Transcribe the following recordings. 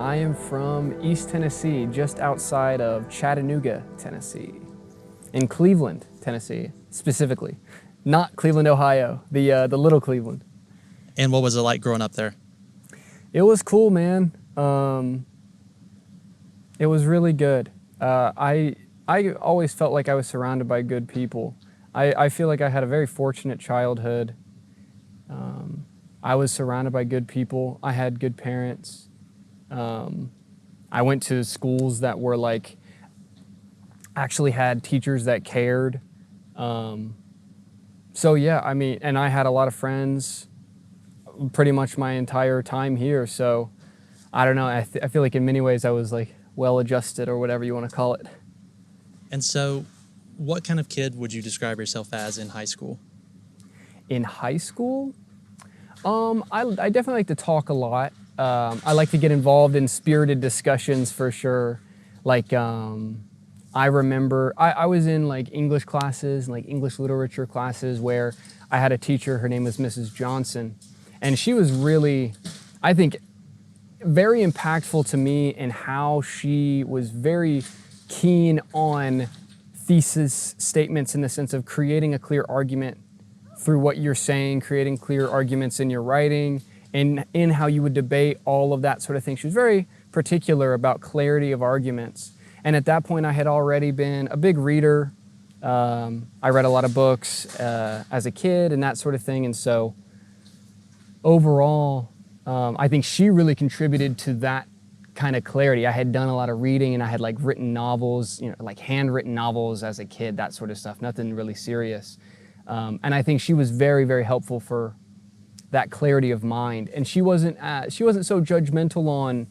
I am from East Tennessee, just outside of Chattanooga, Tennessee. In Cleveland, Tennessee, specifically. Not Cleveland, Ohio, the little Cleveland. And what was it like growing up there? It was cool, man. It was really good. I always felt like I was surrounded by good people. I feel like I had a very fortunate childhood. I was surrounded by good people. I had good parents. I went to schools that were like, actually had teachers that cared. So yeah, I mean, and I had a lot of friends pretty much my entire time here. So I don't know, I feel like in many ways I was like well-adjusted or whatever you want to call it. And so what kind of kid would you describe yourself as in high school? In high school, I definitely like to talk a lot. I like to get involved in spirited discussions for sure. Like, I remember I was in like English classes, like English literature classes, where I had a teacher, her name was Mrs. Johnson, and she was really, I think, very impactful to me in how she was very keen on thesis statements in the sense of creating a clear argument through what you're saying, creating clear arguments in your writing, and in how you would debate, all of that sort of thing. She was very particular about clarity of arguments. And at that point, I had already been a big reader. I read a lot of books as a kid and that sort of thing. And so overall, I think she really contributed to that kind of clarity. I had done a lot of reading and I had like written novels, you know, like handwritten novels as a kid, that sort of stuff, nothing really serious. And I think she was very, very helpful for that clarity of mind. And she wasn't so judgmental on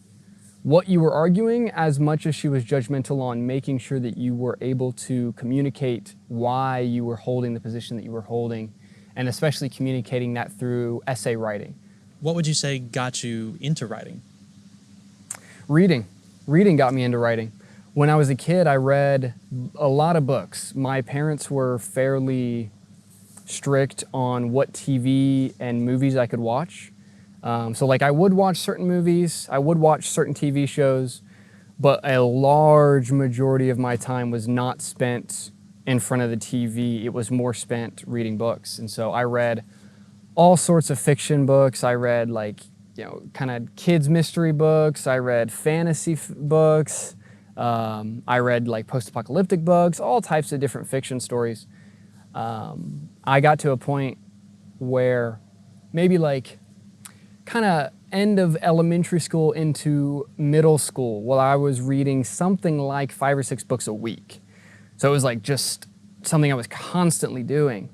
what you were arguing as much as she was judgmental on making sure that you were able to communicate why you were holding the position that you were holding, and especially communicating that through essay writing. What would you say got you into writing? Reading. Reading got me into writing. When I was a kid, I read a lot of books. My parents were fairly strict on what TV and movies I could watch. So like I would watch certain movies, I would watch certain TV shows, but a large majority of my time was not spent in front of the TV. It was more spent reading books. And so I read all sorts of fiction books. I read like, you know, kind of kids mystery books. I read fantasy books. I read like post-apocalyptic books, all types of different fiction stories. I got to a point where maybe like kind of end of elementary school into middle school, while I was reading something like 5 or 6 books a week. So it was like just something I was constantly doing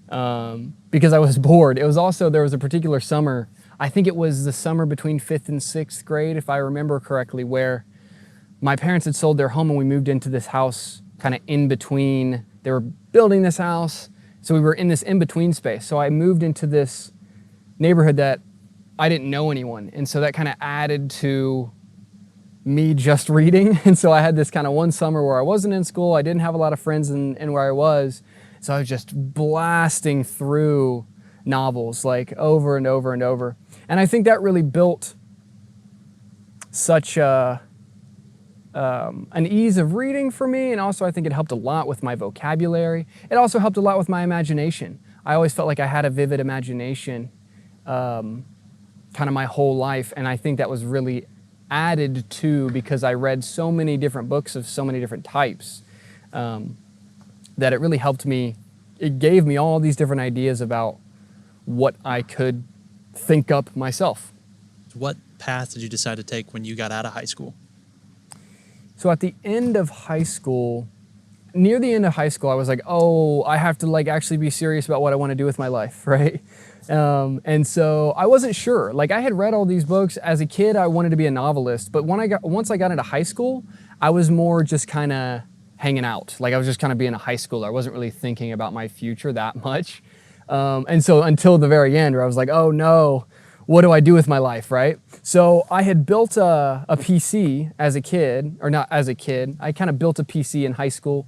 because I was bored. It was also, there was a particular summer, I think it was the summer between 5th and 6th grade, if I remember correctly, where my parents had sold their home and we moved into this house kind of in between. They were building this house, so we were in this in-between space. So I moved into this neighborhood that I didn't know anyone, and so that kind of added to me just reading. And so I had this kind of one summer where I wasn't in school, I didn't have a lot of friends in where I was, so I was just blasting through novels like over and over and over. And I think that really built such an ease of reading for me, and also I think it helped a lot with my vocabulary. It also helped a lot with my imagination. I always felt like I had a vivid imagination kind of my whole life, and I think that was really added to because I read so many different books of so many different types that it really helped me. It gave me all these different ideas about what I could think up myself. What path did you decide to take when you got out of high school? So at the end of high school, near the end of high school, I was like, oh, I have to like actually be serious about what I want to do with my life, right? And so I wasn't sure. Like I had read all these books as a kid. I wanted to be a novelist, but once I got into high school, I was more just kind of hanging out. Like I was just kind of being a high schooler. I wasn't really thinking about my future that much. And so until the very end, where I was like, oh no, what do I do with my life, right? So I had built a PC as a kid, or not as a kid. I kind of built a PC in high school.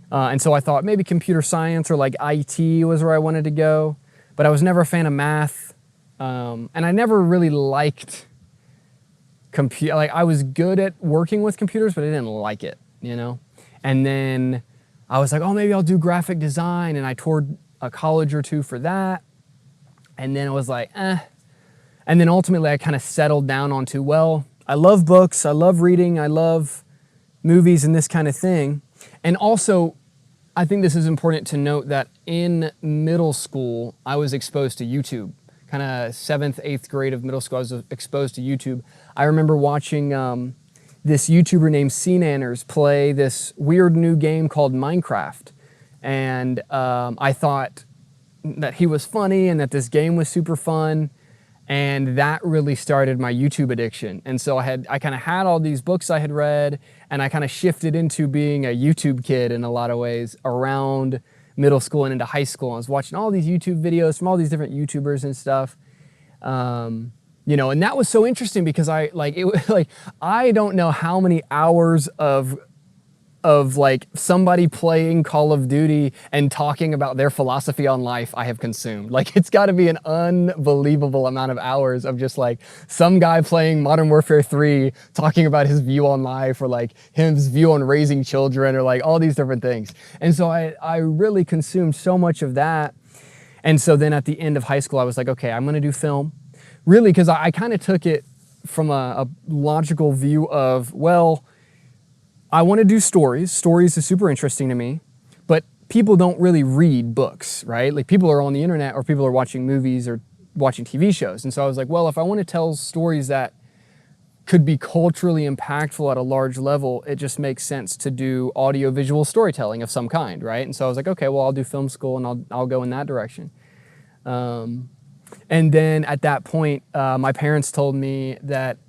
And so I thought maybe computer science or like IT was where I wanted to go. But I was never a fan of math, and I never really liked like I was good at working with computers, but I didn't like it, you know? And then I was like, oh, maybe I'll do graphic design. And I toured a college or two for that. And then I was like, eh. And then ultimately I kind of settled down onto, well, I love books, I love reading, I love movies and this kind of thing. And also, I think this is important to note that in middle school, I was exposed to YouTube. Kind of 7th, 8th grade of middle school, I was exposed to YouTube. I remember watching this YouTuber named CNanners play this weird new game called Minecraft. And I thought that he was funny and that this game was super fun. And that really started my YouTube addiction. And so I kind of had all these books I had read, and I kind of shifted into being a YouTube kid in a lot of ways around middle school and into high school. I was watching all these YouTube videos from all these different YouTubers and stuff. You know, and that was so interesting because I don't know how many hours of like somebody playing Call of Duty and talking about their philosophy on life I have consumed. Like, it's got to be an unbelievable amount of hours of just like some guy playing Modern Warfare 3 talking about his view on life, or like his view on raising children, or like all these different things. And so I really consumed so much of that. And so then at the end of high school, I was like, okay, I'm going to do film. Really, because I kind of took it from a logical view of, well, I want to do stories. Stories is super interesting to me, but people don't really read books, right? Like, people are on the internet, or people are watching movies or watching TV shows. And so I was like, well, if I want to tell stories that could be culturally impactful at a large level, it just makes sense to do audio-visual storytelling of some kind, right? And so I was like, okay, well, I'll do film school and I'll go in that direction. And then at that point, my parents told me that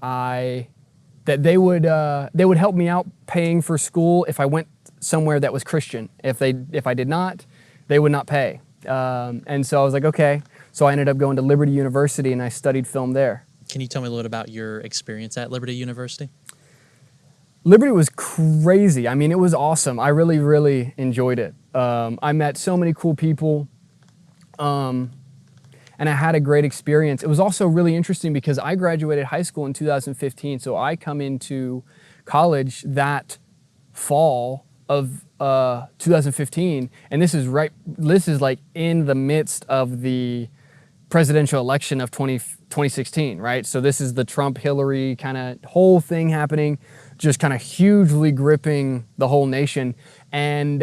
they would help me out paying for school if I went somewhere that was Christian. If I did not, they would not pay. And so I was like, okay. So I ended up going to Liberty University and I studied film there. Can you tell me a little bit about your experience at Liberty University? Liberty was crazy. I mean, it was awesome. I really, really enjoyed it. I met so many cool people. And I had a great experience. It was also really interesting because I graduated high school in 2015, so I come into college that fall of 2015, and this is like in the midst of the presidential election of 2016, right? So this is the Trump-Hillary kind of whole thing happening, just kind of hugely gripping the whole nation. And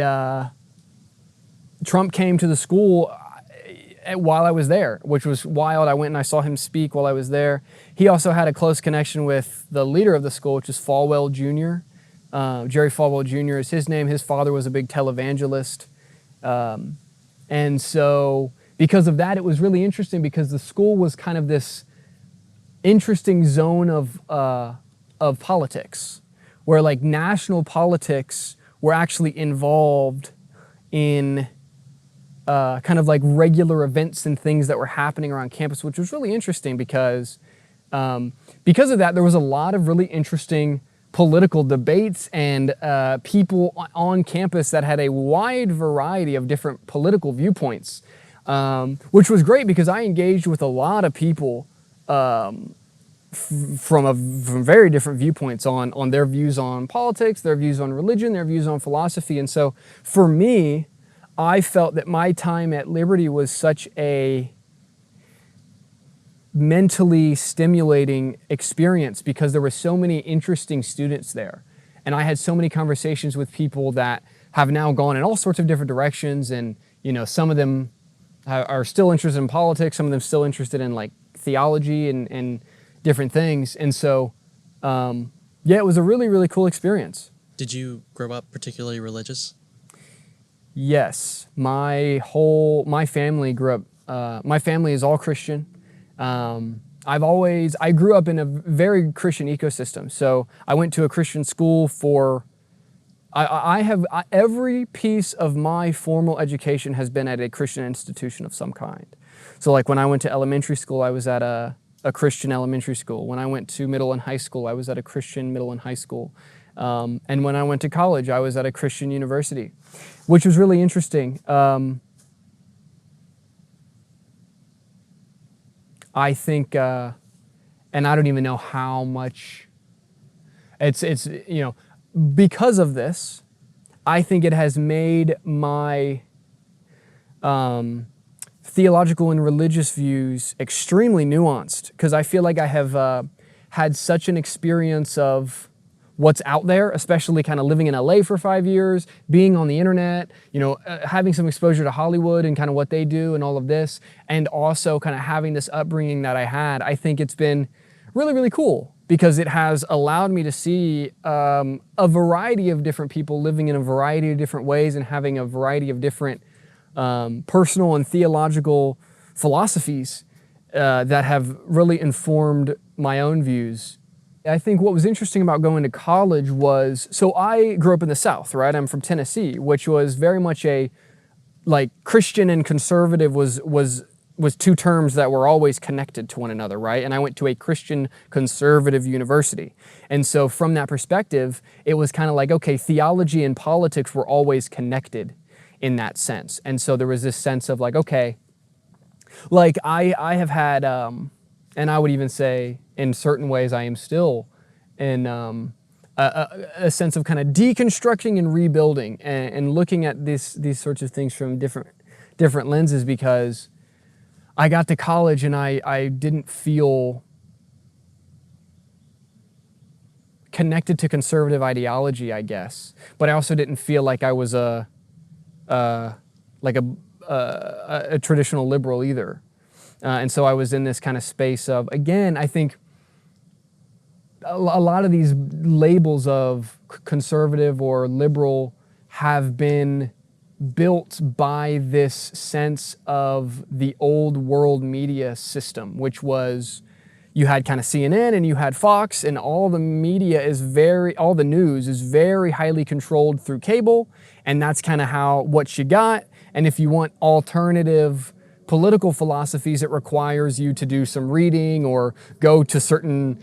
Trump came to the school while I was there, which was wild. I went and I saw him speak while I was there. He also had a close connection with the leader of the school, which is Falwell Jr. Jerry Falwell Jr. is his name. His father was a big televangelist. And so because of that, it was really interesting because the school was kind of this interesting zone of politics, where like national politics were actually involved in kind of like regular events and things that were happening around campus, which was really interesting because of that, there was a lot of really interesting political debates and people on campus that had a wide variety of different political viewpoints, which was great because I engaged with a lot of people from very different viewpoints on their views on politics, their views on religion, their views on philosophy. And so for me, I felt that my time at Liberty was such a mentally stimulating experience because there were so many interesting students there. And I had so many conversations with people that have now gone in all sorts of different directions. And, you know, some of them are still interested in politics, some of them still interested in like theology and different things. And so, yeah, it was a really, really cool experience. Did you grow up particularly religious? Yes, my family grew up, my family is all Christian. I grew up in a very Christian ecosystem. So I went to a Christian school every piece of my formal education has been at a Christian institution of some kind. So like when I went to elementary school, I was at a Christian elementary school. When I went to middle and high school, I was at a Christian middle and high school. And when I went to college, I was at a Christian university, which was really interesting. I think, and I don't even know how much It's because of this, I think it has made my theological and religious views extremely nuanced, because I feel like I have had such an experience of what's out there, especially kind of living in LA for 5 years, being on the internet, having some exposure to Hollywood and kind of what they do and all of this, and also kind of having this upbringing that I had. I think it's been really, really cool, because it has allowed me to see a variety of different people living in a variety of different ways and having a variety of different personal and theological philosophies that have really informed my own views. I think what was interesting about going to college was, so I grew up in the South, right? I'm from Tennessee, which was very much Christian and conservative was two terms that were always connected to one another, right? And I went to a Christian conservative university. And so from that perspective, it was kind of like, okay, theology and politics were always connected in that sense. And so there was this sense of okay, I have had, and I would even say in certain ways I am still in a sense of kind of deconstructing and rebuilding and looking at these sorts of things from different lenses, because I got to college and I didn't feel connected to conservative ideology, I guess, but I also didn't feel like I was a traditional liberal either. And so I was in this kind of space of, again, I think a lot of these labels of conservative or liberal have been built by this sense of the old world media system, which was, you had kind of CNN and you had Fox, and all the media all the news is very highly controlled through cable, and that's kind of what you got. And if you want alternative political philosophies, it requires you to do some reading or go to certain,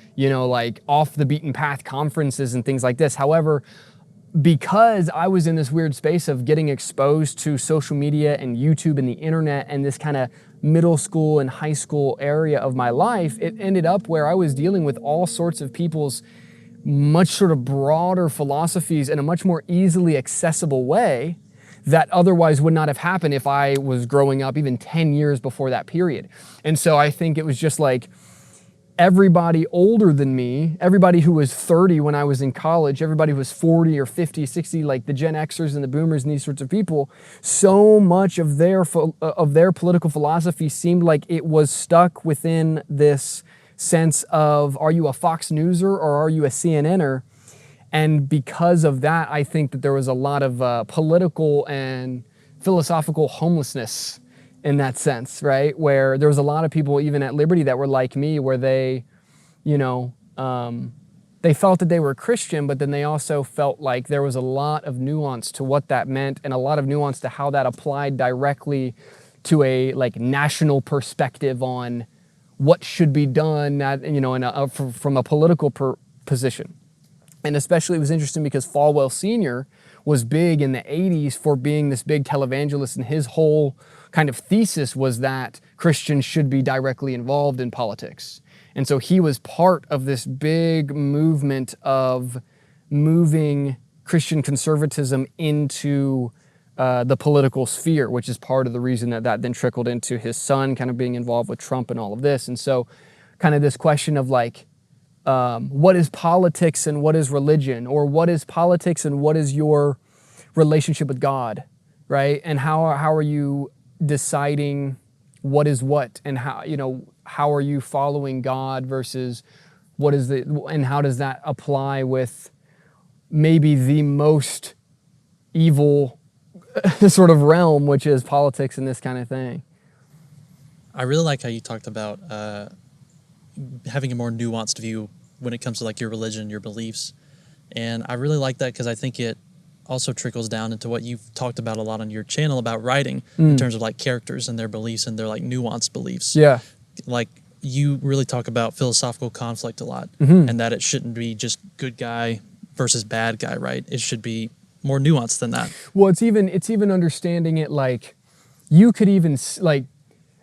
off the beaten path conferences and things like this. However, because I was in this weird space of getting exposed to social media and YouTube and the internet and this kind of middle school and high school area of my life, it ended up where I was dealing with all sorts of people's much sort of broader philosophies in a much more easily accessible way that otherwise would not have happened if I was growing up even 10 years before that period. And so I think it was just everybody older than me, everybody who was 30 when I was in college, everybody who was 40 or 50, 60, like the Gen Xers and the Boomers and these sorts of people, so much of their political philosophy seemed like it was stuck within this sense of, are you a Fox Newser or are you a CNNer? And because of that, I think that there was a lot of political and philosophical homelessness in that sense, right? Where there was a lot of people even at Liberty that were like me, where they, they felt that they were Christian, but then they also felt like there was a lot of nuance to what that meant and a lot of nuance to how that applied directly to a national perspective on what should be done, from a political position. And especially it was interesting because Falwell Sr. was big in the 80s for being this big televangelist, and his whole kind of thesis was that Christians should be directly involved in politics. And so he was part of this big movement of moving Christian conservatism into the political sphere, which is part of the reason that then trickled into his son kind of being involved with Trump and all of this. And so kind of this question of what is politics and what is religion, or what is politics and what is your relationship with God, right? And how are you deciding what is what, and how are you following God versus and how does that apply with maybe the most evil sort of realm, which is politics and this kind of thing. I really like how you talked about having a more nuanced view when it comes to your religion, your beliefs. And I really like that because I think it also trickles down into what you've talked about a lot on your channel about writing in terms of characters and their beliefs and their nuanced beliefs. Yeah. You really talk about philosophical conflict a lot, and that it shouldn't be just good guy versus bad guy, right? It should be more nuanced than that. Well, it's even understanding it you could even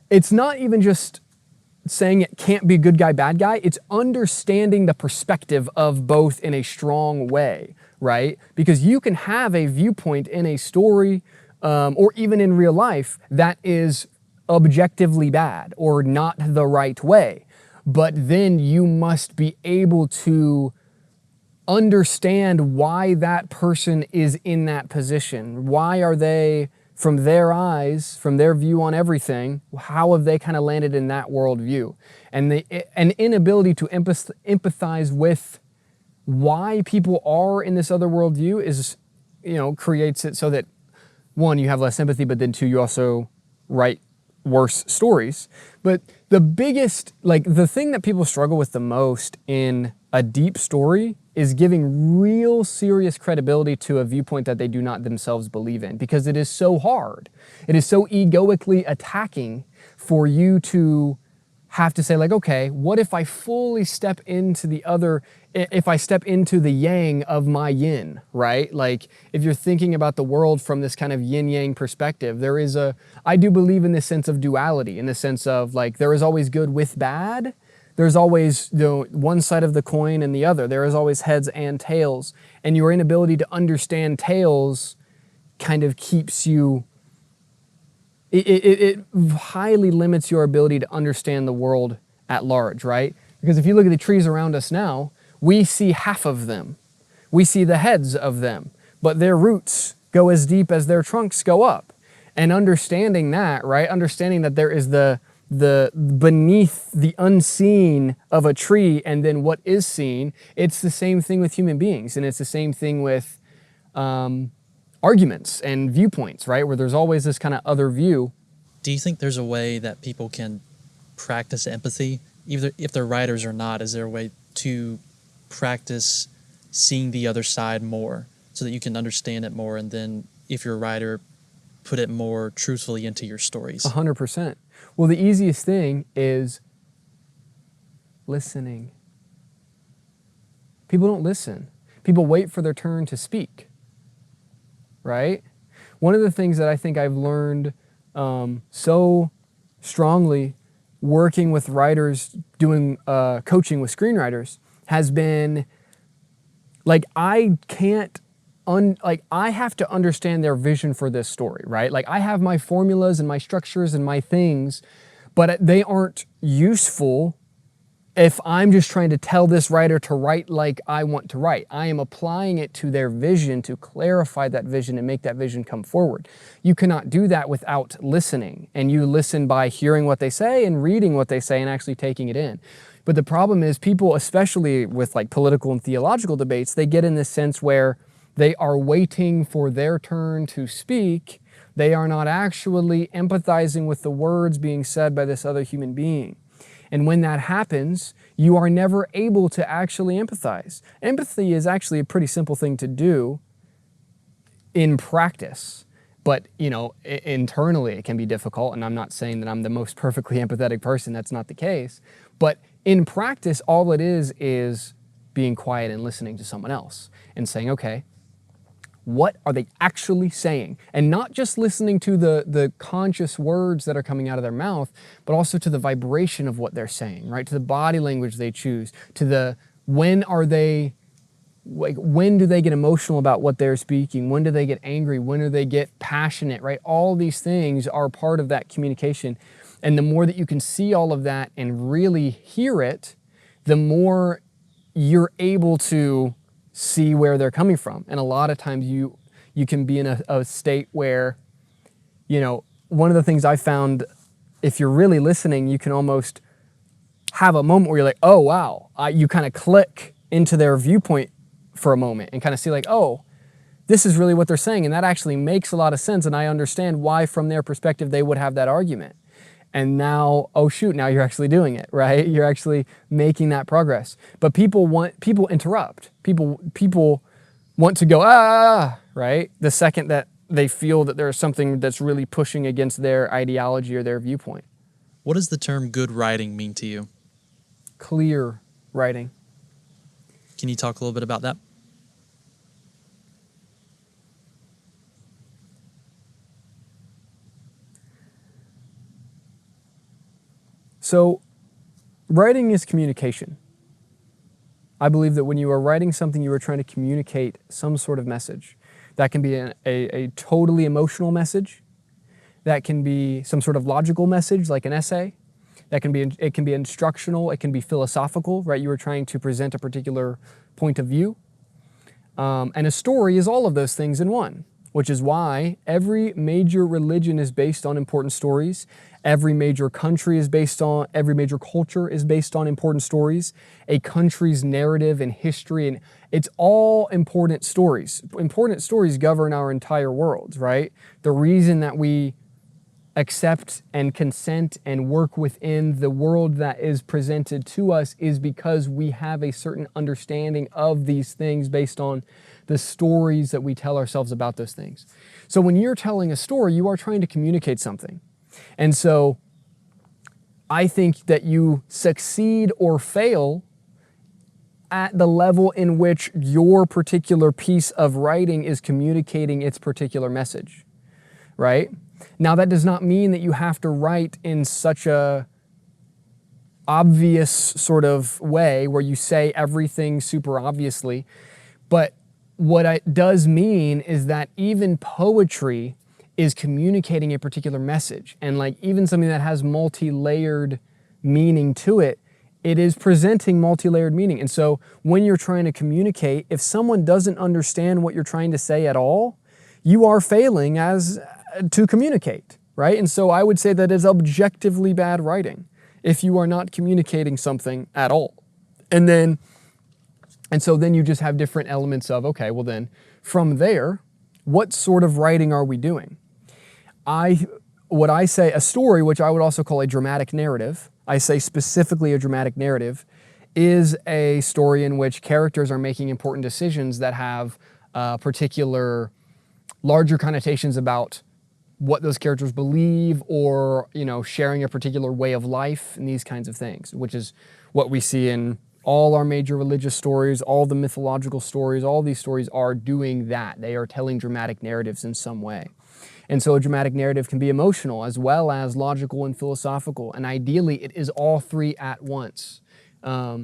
it's not even just saying it can't be good guy, bad guy. It's understanding the perspective of both in a strong way, right? Because you can have a viewpoint in a story or even in real life that is objectively bad or not the right way. But then you must be able to understand why that person is in that position. Why are they, from their eyes, from their view on everything, how have they kind of landed in that worldview? And an inability to empathize with why people are in this other worldview is, creates it so that, one, you have less empathy, but then two, you also write worse stories. But the biggest, the thing that people struggle with the most in a deep story is giving real serious credibility to a viewpoint that they do not themselves believe in, because it is so hard. It is so egoically attacking for you to have to say, okay, what if I fully step into if I step into the yang of my yin, right? If you're thinking about the world from this kind of yin-yang perspective, I do believe in this sense of duality, in the sense of there is always good with bad. There's always one side of the coin and the other. There is always heads and tails. And your inability to understand tails kind of keeps you, it highly limits your ability to understand the world at large, right? Because if you look at the trees around us now, we see half of them. We see the heads of them, but their roots go as deep as their trunks go up. And understanding that, right? Understanding that there is the beneath the unseen of a tree and then what is seen, it's the same thing with human beings. And it's the same thing with arguments and viewpoints, right? Where there's always this kind of other view. Do you think there's a way that people can practice empathy, either if they're writers or not? Is there a way to practice seeing the other side more so that you can understand it more, and then if you're a writer, put it more truthfully into your stories? 100%. Well, the easiest thing is listening. People don't listen. People wait for their turn to speak, right? One of the things that I think I've learned so strongly working with writers, doing coaching with screenwriters, has been I have to understand their vision for this story, right? I have my formulas and my structures and my things, but they aren't useful if I'm just trying to tell this writer to write like I want to write. I am applying it to their vision to clarify that vision and make that vision come forward. You cannot do that without listening, and you listen by hearing what they say and reading what they say and actually taking it in. But the problem is people, especially with political and theological debates, they get in this sense where they are waiting for their turn to speak. They are not actually empathizing with the words being said by this other human being. And when that happens, you are never able to actually empathize. Empathy is actually a pretty simple thing to do in practice. But, internally it can be difficult. And I'm not saying that I'm the most perfectly empathetic person. That's not the case. But in practice, all it is being quiet and listening to someone else and saying, okay, what are they actually saying? And not just listening to the conscious words that are coming out of their mouth, but also to the vibration of what they're saying, right? To the body language they choose, to when do they get emotional about what they're speaking? When do they get angry? When do they get passionate, right? All these things are part of that communication. And the more that you can see all of that and really hear it, the more you're able to see where they're coming from. And a lot of times you can be in a state where, one of the things I found, if you're really listening, you can almost have a moment where you're like, oh, wow. You kind of click into their viewpoint for a moment and kind of see oh, this is really what they're saying. And that actually makes a lot of sense. And I understand why, from their perspective, they would have that argument. And now, oh shoot, now you're actually doing it, right? You're actually making that progress. But people interrupt. People want to go, right? The second that they feel that there's something that's really pushing against their ideology or their viewpoint. What does the term good writing mean to you? Clear writing. Can you talk a little bit about that? So Writing is communication. I believe that when you are writing something, you are trying to communicate some sort of message. That can be a totally emotional message. That can be some sort of logical message, like an essay. It can be instructional. It can be philosophical, right? You are trying to present a particular point of view. And a story is all of those things in one, which is why every major religion is based on important stories. Every major culture is based on important stories. A country's narrative and history, and it's all important stories. Important stories govern our entire world, right? The reason that we accept and consent and work within the world that is presented to us is because we have a certain understanding of these things based on the stories that we tell ourselves about those things. So when you're telling a story, you are trying to communicate something. And so I think that you succeed or fail at the level in which your particular piece of writing is communicating its particular message, right? Now, that does not mean that you have to write in such a obvious sort of way where you say everything super obviously, but what it does mean is that even poetry is communicating a particular message, and like even something that has multi-layered meaning to it, it is presenting multi-layered meaning. And so when you're trying to communicate, if someone doesn't understand what you're trying to say at all, you are failing to communicate, right? And so I would say that is objectively bad writing if you are not communicating something at all. And so then you just have different elements of, okay, well then from there, what sort of writing are we doing? What I say, a story, which I would also call a dramatic narrative, I say specifically a dramatic narrative, is a story in which characters are making important decisions that have particular larger connotations about what those characters believe, or, you know, sharing a particular way of life and these kinds of things, which is what we see in all our major religious stories, all the mythological stories. All these stories are doing that. They are telling dramatic narratives in some way. And so a dramatic narrative can be emotional as well as logical and philosophical. And ideally, it is all three at once. A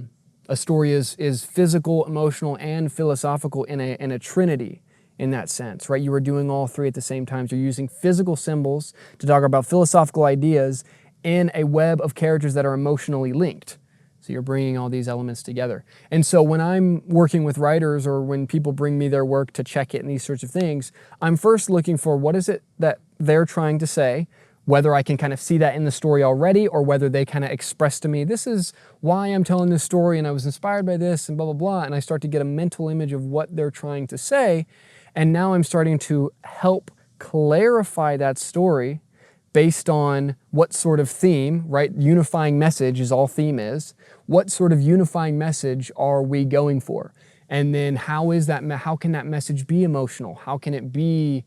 story is physical, emotional, and philosophical in a trinity in that sense, right? You are doing all three at the same time. So you're using physical symbols to talk about philosophical ideas in a web of characters that are emotionally linked. So you're bringing all these elements together. And so when I'm working with writers, or when people bring me their work to check it and these sorts of things, I'm first looking for what is it that they're trying to say, whether I can kind of see that in the story already, or whether they kind of express to me, this is why I'm telling this story, and I was inspired by this, and blah, blah, blah. And I start to get a mental image of what they're trying to say. And now I'm starting to help clarify that story based on what sort of theme, right? Unifying message is all theme is. What sort of unifying message are we going for? And then how can that message be emotional? How can it be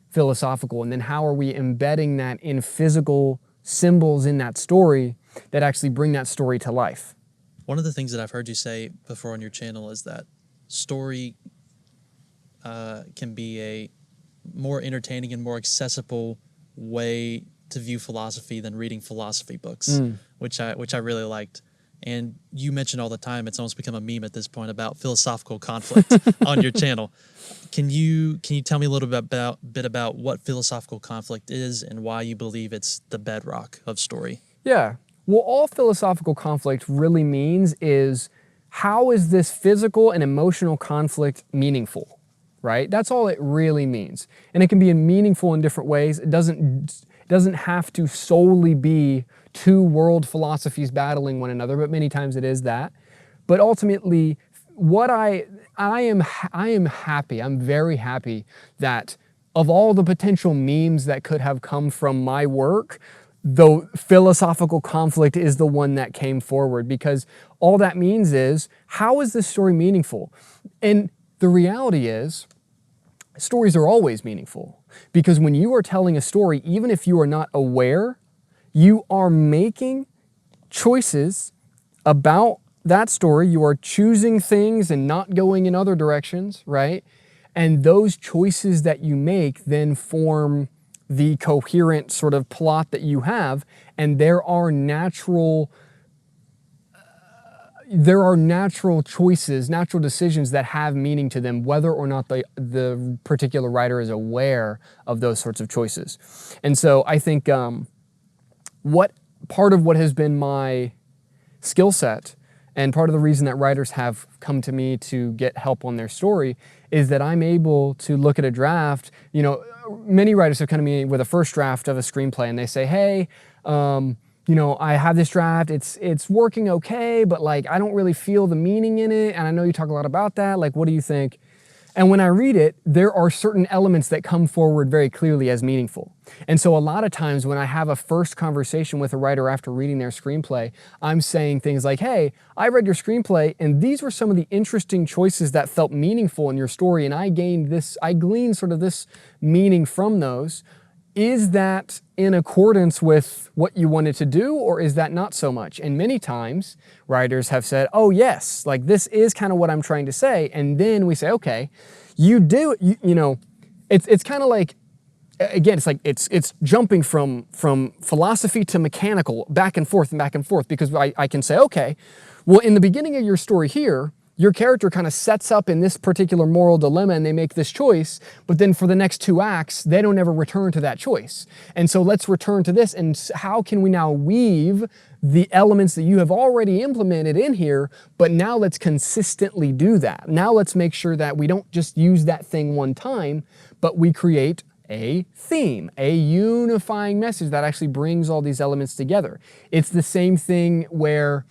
philosophical? And then how are we embedding that in physical symbols in that story that actually bring that story to life? One of the things that I've heard you say before on your channel is that story can be a more entertaining and more accessible way to view philosophy than reading philosophy books, which I really liked. And you mention all the time, it's almost become a meme at this point, about philosophical conflict on your channel. Can you tell me a little bit about what philosophical conflict is and why you believe it's the bedrock of story? Yeah. Well, all philosophical conflict really means is, how is this physical and emotional conflict meaningful? Right? That's all it really means. And it can be meaningful in different ways. It doesn't have to solely be two world philosophies battling one another, but many times it is that. But ultimately, what I am happy, I'm very happy that of all the potential memes that could have come from my work, the philosophical conflict is the one that came forward, because all that means is, how is this story meaningful? And the reality is, stories are always meaningful, because when you are telling a story, even if you are not aware, you are making choices about that story. You are choosing things and not going in other directions, right? And those choices that you make then form the coherent sort of plot that you have. And there are natural there are natural choices, natural decisions that have meaning to them, whether or not the particular writer is aware of those sorts of choices. And so I think what part of what has been my skill set, and part of the reason that writers have come to me to get help on their story, is that I'm able to look at a draft. You know, many writers have come to me with a first draft of a screenplay, and they say, hey, you know, I have this draft, it's working okay, but like I don't really feel the meaning in it, and I know you talk a lot about that, like what do you think? And when I read it, there are certain elements that come forward very clearly as meaningful. And so a lot of times when I have a first conversation with a writer after reading their screenplay, I'm saying things like, hey, I read your screenplay and these were some of the interesting choices that felt meaningful in your story, and I gleaned sort of this meaning from those. Is that in accordance with what you wanted to do, or is that not so much? And many times writers have said, oh yes, like this is kind of what I'm trying to say. And then we say, okay, you know, it's kind of like, again, it's like, it's jumping from philosophy to mechanical, back and forth, because I can say, okay, well, in the beginning of your story here, your character kind of sets up in this particular moral dilemma and they make this choice, but then for the next 2 acts, they don't ever return to that choice. And so let's return to this, and how can we now weave the elements that you have already implemented in here, but now let's consistently do that. Now let's make sure that we don't just use that thing one time, but we create a theme, a unifying message that actually brings all these elements together. It's the same thing where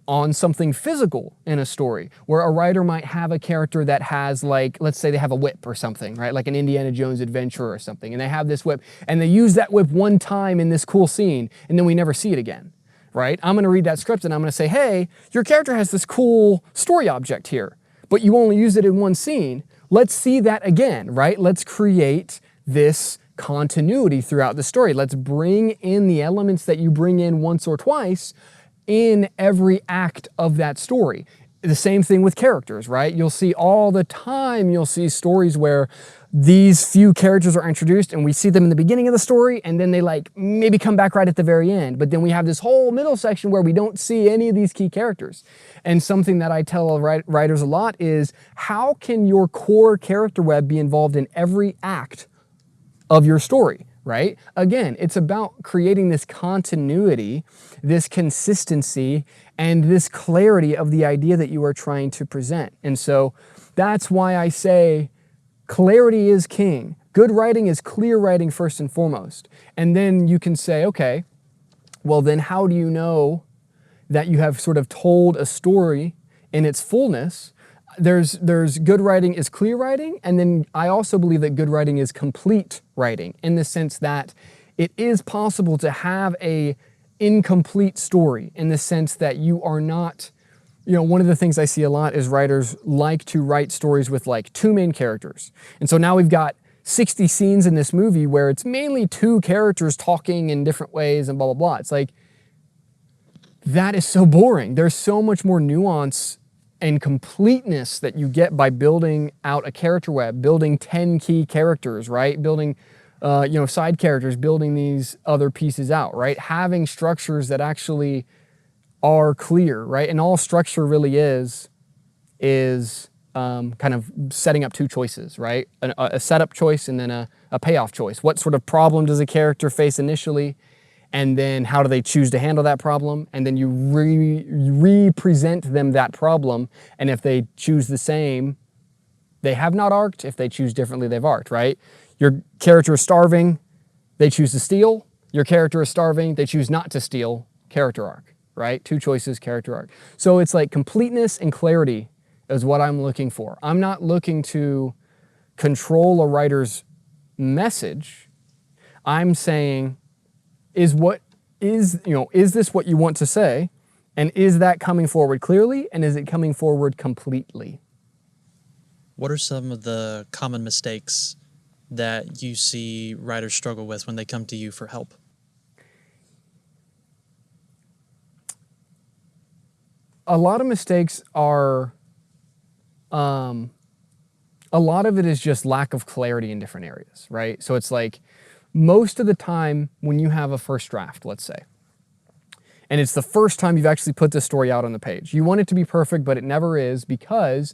on something physical in a story, where a writer might have a character that has, like, let's say they have a whip or something, right? Like an Indiana Jones adventure or something, and they have this whip, and they use that whip one time in this cool scene, and then we never see it again, right? I'm gonna read that script and I'm gonna say, hey, your character has this cool story object here, but you only use it in one scene. Let's see that again, right? Let's create this continuity throughout the story. Let's bring in the elements that you bring in once or twice in every act of that story. The same thing with characters, right? You'll see all the time, you'll see stories where these few characters are introduced and we see them in the beginning of the story, and then they like maybe come back right at the very end. But then we have this whole middle section where we don't see any of these key characters. And something that I tell writers a lot is, how can your core character web be involved in every act of your story? Right? Again, it's about creating this continuity, this consistency, and this clarity of the idea that you are trying to present. And so that's why I say clarity is king. Good writing is clear writing first and foremost. And then you can say, okay, well then how do you know that you have sort of told a story in its fullness? There's good writing is clear writing, and then I also believe that good writing is complete writing, in the sense that it is possible to have a incomplete story, in the sense that you are not, you know, one of the things I see a lot is writers like to write stories with like 2 main characters. And so now we've got 60 scenes in this movie where it's mainly 2 characters talking in different ways and blah, blah, blah. It's like, that is so boring. There's so much more nuance and completeness that you get by building out a character web, building 10 key characters, right? Building, you know, side characters, building these other pieces out, right? Having structures that actually are clear, right? And all structure really is kind of setting up 2 choices, right? A setup choice and then a payoff choice. What sort of problem does a character face initially? And then how do they choose to handle that problem? And then you re-present them that problem. And if they choose the same, they have not arced. If they choose differently, they've arced, right? Your character is starving, they choose to steal. Your character is starving, they choose not to steal, character arc, right? 2 choices, character arc. So it's like completeness and clarity is what I'm looking for. I'm not looking to control a writer's message. I'm saying, is this what you want to say? And is that coming forward clearly? And is it coming forward completely? What are some of the common mistakes that you see writers struggle with when they come to you for help? A lot of mistakes are, a lot of it is just lack of clarity in different areas, right? So it's like, most of the time when you have a first draft, let's say, And it's the first time you've actually put this story out on the page. You want it to be perfect, but it never is, because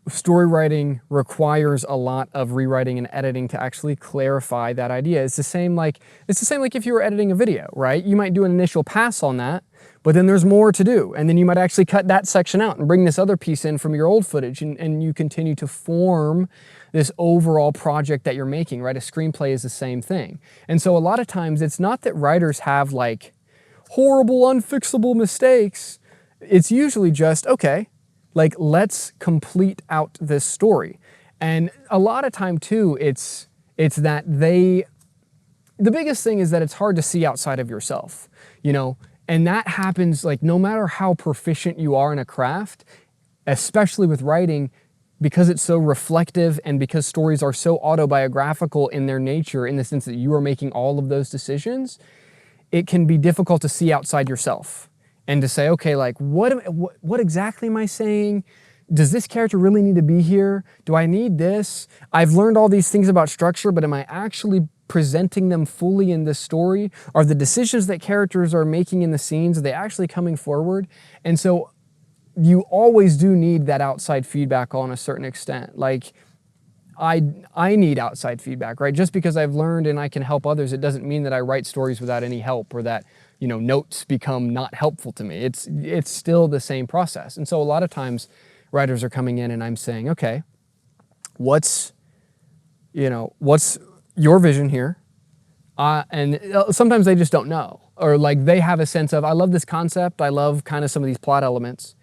story writing requires a lot of rewriting and editing to actually clarify that idea. It's the same like if you were editing a video, right? You might do an initial pass on that, but then there's more to do. And then you might actually cut that section out and bring this other piece in from your old footage, and you continue to form this overall project that you're making, right? A screenplay is the same thing. And so a lot of times it's not that writers have like horrible, unfixable mistakes. It's usually just, okay, like, let's complete out this story. And a lot of time too, it's that the biggest thing is that it's hard to see outside of yourself, you know, and that happens like no matter how proficient you are in a craft, especially with writing, because it's so reflective and because stories are so autobiographical in their nature, in the sense that you are making all of those decisions, it can be difficult to see outside yourself. And to say, okay, like, what exactly am I saying? Does this character really need to be here? Do I need this? I've learned all these things about structure, but am I actually presenting them fully in this story? Are the decisions that characters are making in the scenes, are they actually coming forward? And so you always do need that outside feedback on a certain extent. Like, I need outside feedback, right? Just because I've learned and I can help others, it doesn't mean that I write stories without any help, or that, you know, notes become not helpful to me. It's still the same process. And so a lot of times writers are coming in and I'm saying, okay, what's your vision here? And sometimes they just don't know, or like they have a sense of, I love this concept, I love kind of some of these plot elements,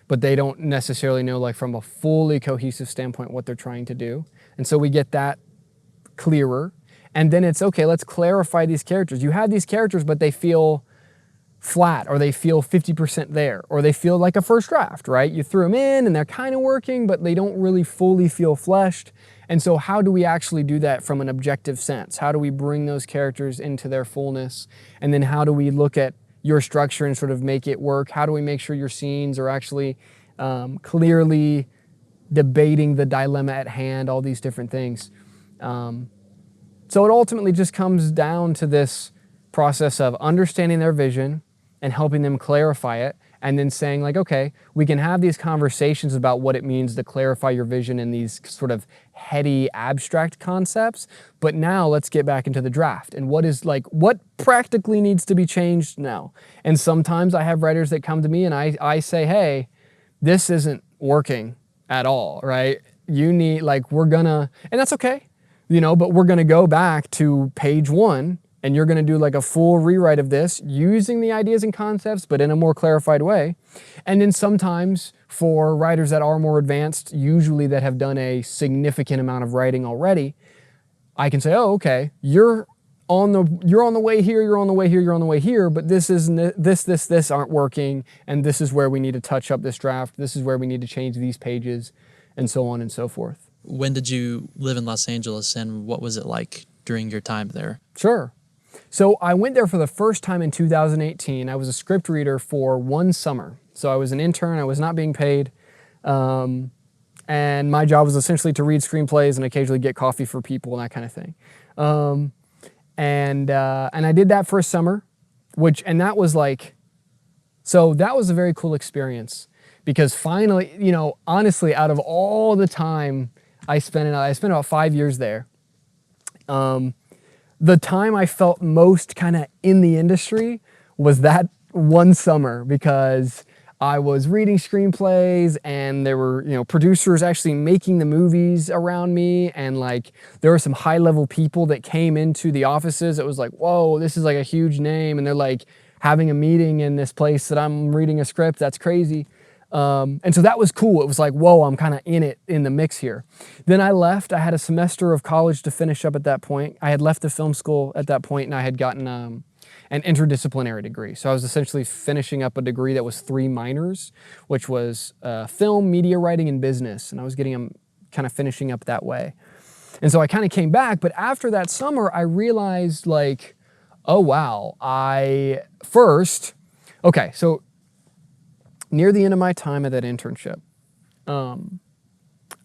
but they don't necessarily know, like, from a fully cohesive standpoint, what they're trying to do. And so we get that clearer. And then it's, okay, let's clarify these characters. You have these characters, but they feel flat, or they feel 50% there, or they feel like a first draft, right? You threw them in and they're kind of working, but they don't really fully feel fleshed. And so how do we actually do that from an objective sense? How do we bring those characters into their fullness? And then how do we look at your structure and sort of make it work? How do we make sure your scenes are actually clearly debating the dilemma at hand, all these different things. So it ultimately just comes down to this process of understanding their vision and helping them clarify it, and then saying, like, okay, we can have these conversations about what it means to clarify your vision in these sort of heady, abstract concepts, but now let's get back into the draft and what practically needs to be changed now. And sometimes I have writers that come to me and I say, hey, this isn't working at all, right? You need, like, and that's okay, you know, but we're gonna go back to page 1 and you're gonna do like a full rewrite of this using the ideas and concepts, but in a more clarified way. And then sometimes for writers that are more advanced, usually that have done a significant amount of writing already, I can say, oh, okay, you're on the way here, you're on the way here, you're on the way here, but this aren't working, and this is where we need to touch up this draft, this is where we need to change these pages, and so on and so forth. When did you live in Los Angeles, and what was it like during your time there? Sure. So I went there for the first time in 2018. I was a script reader for 1 summer. So I was an intern, I was not being paid, and my job was essentially to read screenplays and occasionally get coffee for people and that kind of thing. And I did that for a summer, that was a very cool experience, because finally, you know, honestly, out of all the time I spent about 5 years there, the time I felt most kind of in the industry was that 1 summer, because I was reading screenplays and there were, you know, producers actually making the movies around me, and like there were some high level people that came into the offices. It was like, whoa, this is like a huge name, and they're like having a meeting in this place that I'm reading a script. That's crazy. And so that was cool. It was like, whoa, I'm kind of in the mix here. Then I left. I had a semester of college to finish up at that point. I had left the film school at that point, and I had gotten an interdisciplinary degree. So I was essentially finishing up a degree that was 3 minors, which was film, media writing, and business. And I was kind of finishing up that way. And so I kind of came back, but after that summer, I realized, like, oh, wow, so near the end of my time at that internship,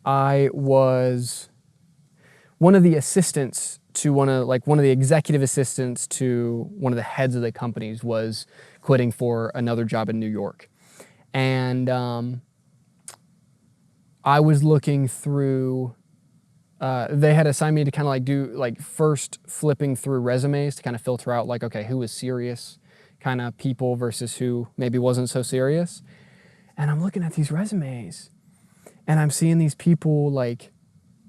I was one of the assistants to one of the executive assistants to one of the heads of the companies was quitting for another job in New York. And I was looking through, they had assigned me to kind of like do like first flipping through resumes to kind of filter out like, okay, who was serious kind of people versus who maybe wasn't so serious. And I'm looking at these resumes and I'm seeing these people, like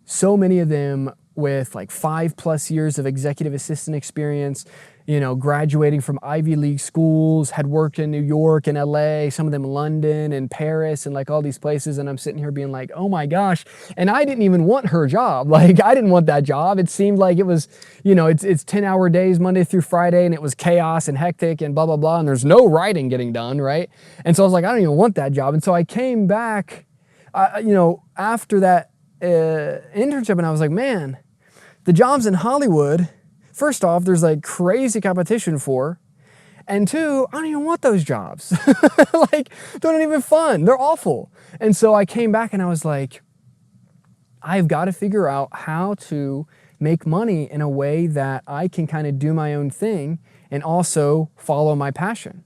so many of them with like 5+ years of executive assistant experience, you know, graduating from Ivy League schools, had worked in New York and LA, some of them London and Paris and like all these places. And I'm sitting here being like, oh my gosh. And I didn't even want her job. Like I didn't want that job. It seemed like it was, you know, it's 10-hour days, Monday through Friday, and it was chaos and hectic and blah, blah, blah. And there's no writing getting done, right? And so I was like, I don't even want that job. And so I came back, you know, after that internship, and I was like, man, the jobs in Hollywood, first off, there's like crazy competition for, and two, I don't even want those jobs. Like, they're not even fun. They're awful. And so I came back and I was like, I've got to figure out how to make money in a way that I can kind of do my own thing and also follow my passion.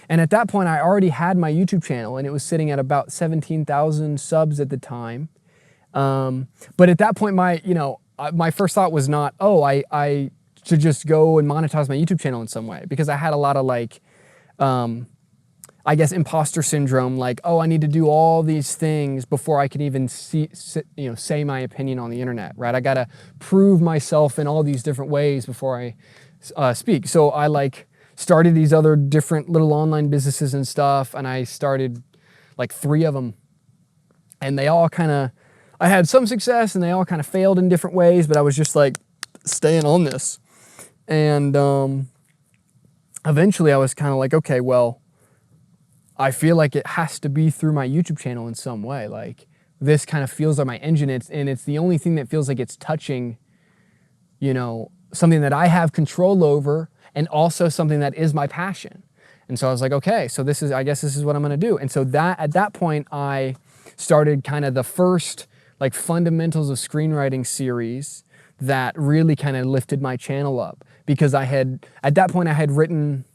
And at that point, I already had my YouTube channel and it was sitting at about 17,000 subs at the time. But at that point, my first thought was not, oh, I should just go and monetize my YouTube channel in some way, because I had a lot of like, I guess, imposter syndrome, like, oh, I need to do all these things before I can even say my opinion on the internet, right? I got to prove myself in all these different ways before I speak. So I like started these other different little online businesses and stuff, and I started like 3 of them, and they all kind of, I had some success and they all kind of failed in different ways, but I was just like staying on this. And eventually I was kind of like, okay, well, I feel like it has to be through my YouTube channel in some way. Like, this kind of feels like my engine. It's the only thing that feels like it's touching, you know, something that I have control over, and also something that is my passion. And so I was like, okay, so I guess this is what I'm going to do. And so at that point, I started kind of the first like fundamentals of screenwriting series that really kind of lifted my channel up, because at that point I had written,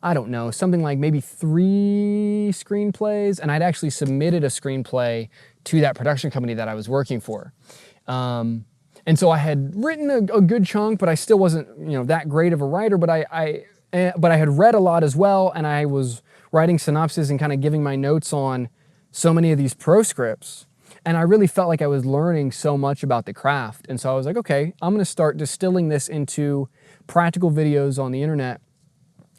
I don't know, something like maybe 3 screenplays, and I'd actually submitted a screenplay to that production company that I was working for. And so I had written a good chunk, but I still wasn't, you know, that great of a writer, but I had read a lot as well, and I was writing synopses and kind of giving my notes on so many of these proscripts. And I really felt like I was learning so much about the craft. And so I was like, okay, I'm going to start distilling this into practical videos on the internet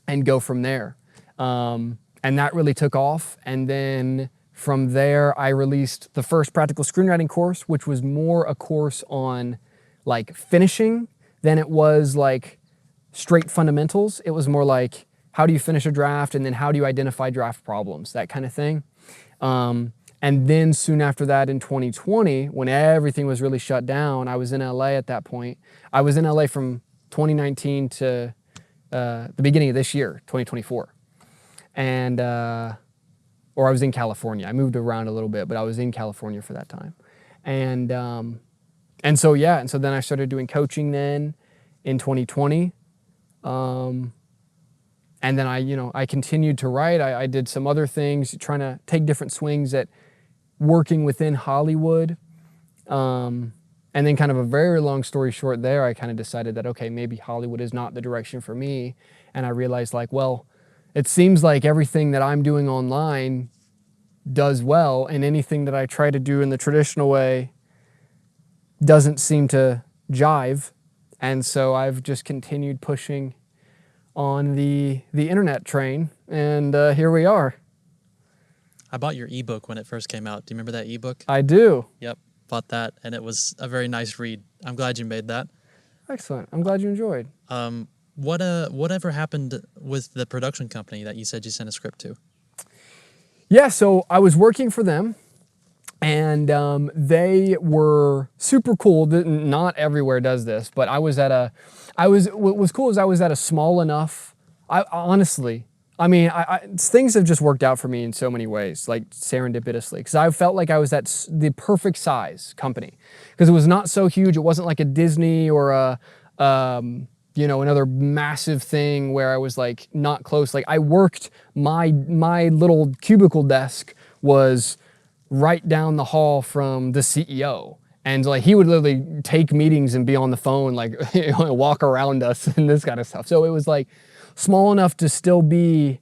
and go from there. And that really took off. And then from there, I released the first practical screenwriting course, which was more a course on like finishing than it was like straight fundamentals. It was more like, how do you finish a draft? And then how do you identify draft problems? That kind of thing. And then soon after that, in 2020, when everything was really shut down, I was in LA at that point. I was in LA from 2019 to the beginning of this year, 2024. And, or I was in California. I moved around a little bit, but I was in California for that time. And so then I started doing coaching then in 2020. And then I continued to write. I did some other things, trying to take different swings at working within Hollywood. And then, kind of a very long story short there, I kind of decided that, okay, maybe Hollywood is not the direction for me. And I realized, like, well, it seems like everything that I'm doing online does well, and anything that I try to do in the traditional way doesn't seem to jive. And so I've just continued pushing on the internet train, and here we are. I bought your ebook when it first came out. Do you remember that ebook? I do. Yep, bought that, and it was a very nice read. I'm glad you made that. Excellent. I'm glad you enjoyed. Whatever happened with the production company that you said you sent a script to? Yeah, so I was working for them, and they were super cool. Not everywhere does this, but what was cool is I was at a small enough, things have just worked out for me in so many ways, like serendipitously, because I felt like I was at the perfect size company, because it was not so huge. It wasn't like a Disney or a You know, another massive thing where I was like not close. Like I worked, my little cubicle desk was right down the hall from the CEO. And like he would literally take meetings and be on the phone, like you know, walk around us and this kind of stuff. So it was like small enough to still be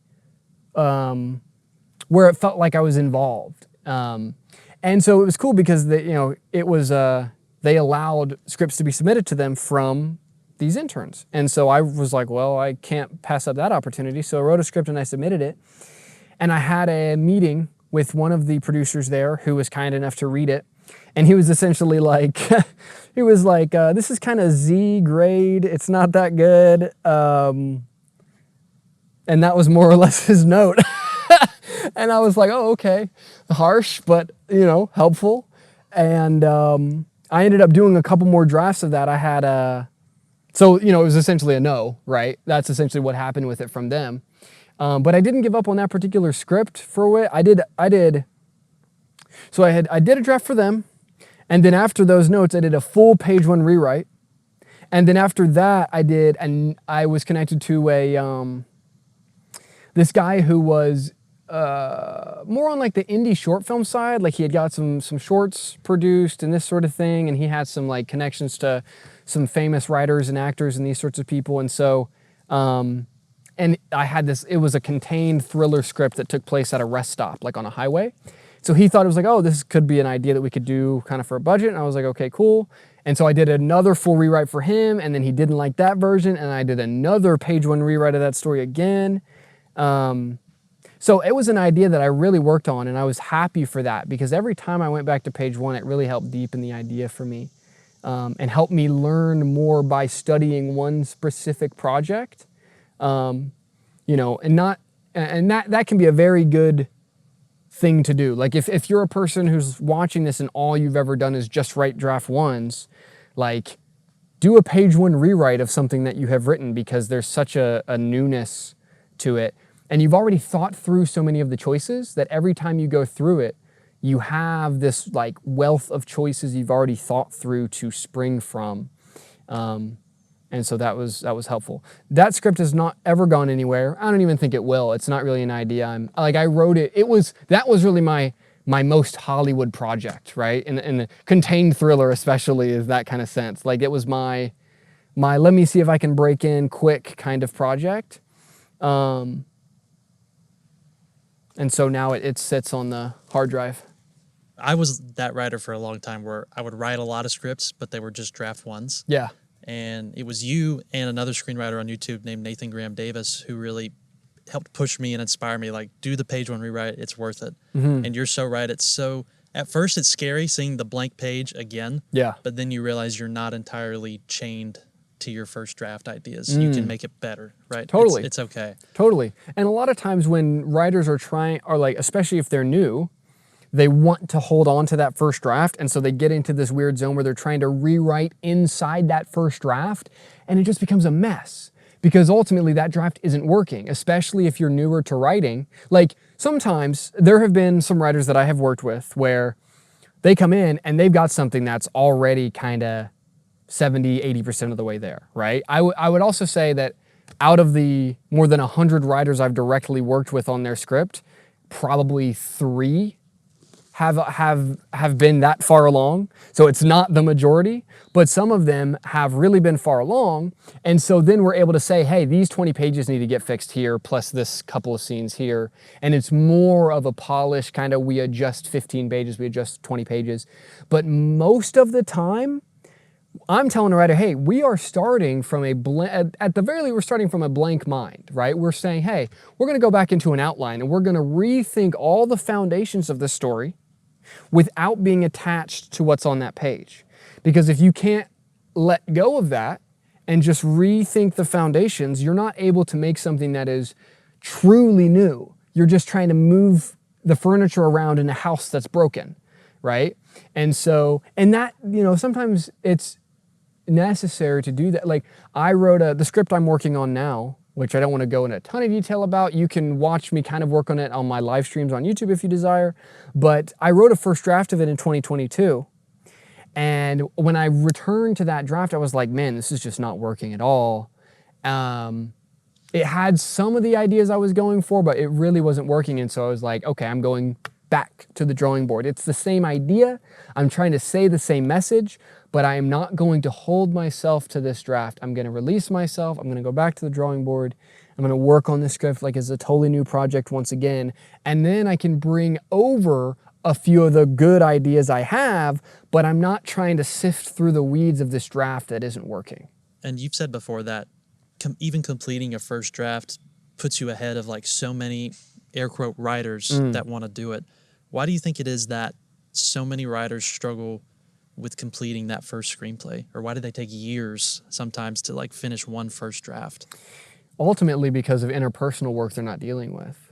where it felt like I was involved. And so it was cool because they, you know, it was they allowed scripts to be submitted to them from these interns. And so I was like, well, I can't pass up that opportunity. So I wrote a script and I submitted it. And I had a meeting with one of the producers there who was kind enough to read it. And he was essentially like, he was like, this is kind of Z grade. It's not that good. And that was more or less his note. And I was like, oh, okay. Harsh, but, you know, helpful. And I ended up doing a couple more drafts of that. I had so, you know, it was essentially a no, right? That's essentially what happened with it from them. But I didn't give up on that particular script for it. I did. So I did a draft for them. And then after those notes, I did a full page 1 rewrite. And then after that, I was connected to this guy who was more on like the indie short film side. Like he had got some shorts produced and this sort of thing. And he had some like connections to some famous writers and actors and these sorts of people. And so, and I had this, it was a contained thriller script that took place at a rest stop, like on a highway. So he thought it was like, oh, this could be an idea that we could do kind of for a budget. And I was like, okay, cool. And so I did another full rewrite for him, and then he didn't like that version. And I did another page 1 rewrite of that story again. So it was an idea that I really worked on, and I was happy for that because every time I went back to page 1, it really helped deepen the idea for me, and helped me learn more by studying one specific project. You know, and that can be a very good thing to do. Like if you're a person who's watching this and all you've ever done is just write draft 1s, like do a page 1 rewrite of something that you have written because there's such a newness to it. And you've already thought through so many of the choices that every time you go through it, you have this like wealth of choices you've already thought through to spring from. And so that was helpful. That script has not ever gone anywhere. I don't even think it will. It's not really an idea. I wrote it. That was really my most Hollywood project, right? And the contained thriller especially is that kind of sense. Like it was my let me see if I can break in quick kind of project. And so now it sits on the hard drive. I was that writer for a long time where I would write a lot of scripts, but they were just draft 1s. Yeah. And it was you and another screenwriter on YouTube named Nathan Graham Davis who really helped push me and inspire me, like, do the page 1 rewrite, it's worth it. Mm-hmm. And you're so right. At first it's scary seeing the blank page again. Yeah. But then you realize you're not entirely chained to your first draft ideas. You can make it better, right? Totally. It's okay. Totally. And a lot of times when writers are like, especially if they're new, they want to hold on to that first draft. And so they get into this weird zone where they're trying to rewrite inside that first draft. And it just becomes a mess because ultimately that draft isn't working, especially if you're newer to writing. Like sometimes there have been some writers that I have worked with where they come in and they've got something that's already kind of 70, 80% of the way there, right? I would also say that out of the more than 100 writers I've directly worked with on their script, probably 3 have been that far along. So it's not the majority, but some of them have really been far along. And so then we're able to say, hey, these 20 pages need to get fixed here, plus this couple of scenes here. And it's more of a polished kind of, we adjust 15 pages, we adjust 20 pages. But most of the time, I'm telling the writer, hey, we are starting from at the very least, we're starting from a blank mind, right? We're saying, hey, we're going to go back into an outline and we're going to rethink all the foundations of this story without being attached to what's on that page. Because if you can't let go of that and just rethink the foundations, you're not able to make something that is truly new. You're just trying to move the furniture around in a house that's broken, right? And so, and that, you know, sometimes it's necessary to do that. Like I wrote the script I'm working on now, which I don't want to go into a ton of detail about. You can watch me kind of work on it on my live streams on YouTube if you desire. But I wrote a first draft of it in 2022. And when I returned to that draft, I was like, man, this is just not working at all. It had some of the ideas I was going for, but it really wasn't working. And so I was like, okay, I'm going back to the drawing board. It's the same idea. I'm trying to say the same message, but I am not going to hold myself to this draft. I'm going to release myself. I'm going to go back to the drawing board. I'm going to work on this script like it's a totally new project once again. And then I can bring over a few of the good ideas I have, but I'm not trying to sift through the weeds of this draft that isn't working. And you've said before that even completing a first draft puts you ahead of like so many air quote writers that want to do it. Why do you think it is that so many writers struggle with completing that first screenplay? Or why do they take years sometimes to like finish one first draft? Ultimately because of interpersonal work they're not dealing with.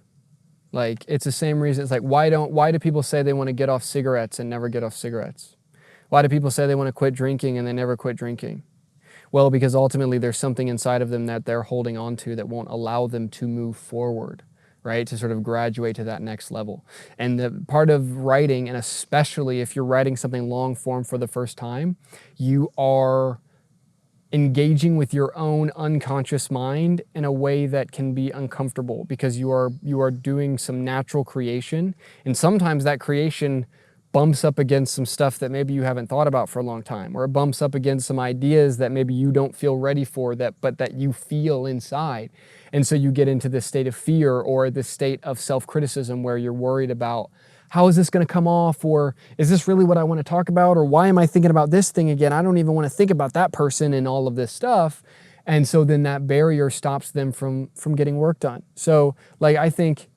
Like, it's the same reason. It's like, why do people say they want to get off cigarettes and never get off cigarettes? Why do people say they want to quit drinking and they never quit drinking? Well, because ultimately there's something inside of them that they're holding on to that won't allow them to move forward, right? To sort of graduate to that next level. And the part of writing, and especially if you're writing something long form for the first time, you are engaging with your own unconscious mind in a way that can be uncomfortable, because you are doing some natural creation, and sometimes that creation bumps up against some stuff that maybe you haven't thought about for a long time, or it bumps up against some ideas that maybe you don't feel ready for, but that you feel inside. And so you get into this state of fear or this state of self-criticism where you're worried about, how is this going to come off? Or is this really what I want to talk about? Or why am I thinking about this thing again? I don't even want to think about that person and all of this stuff. And so then that barrier stops them from getting work done. So like, I think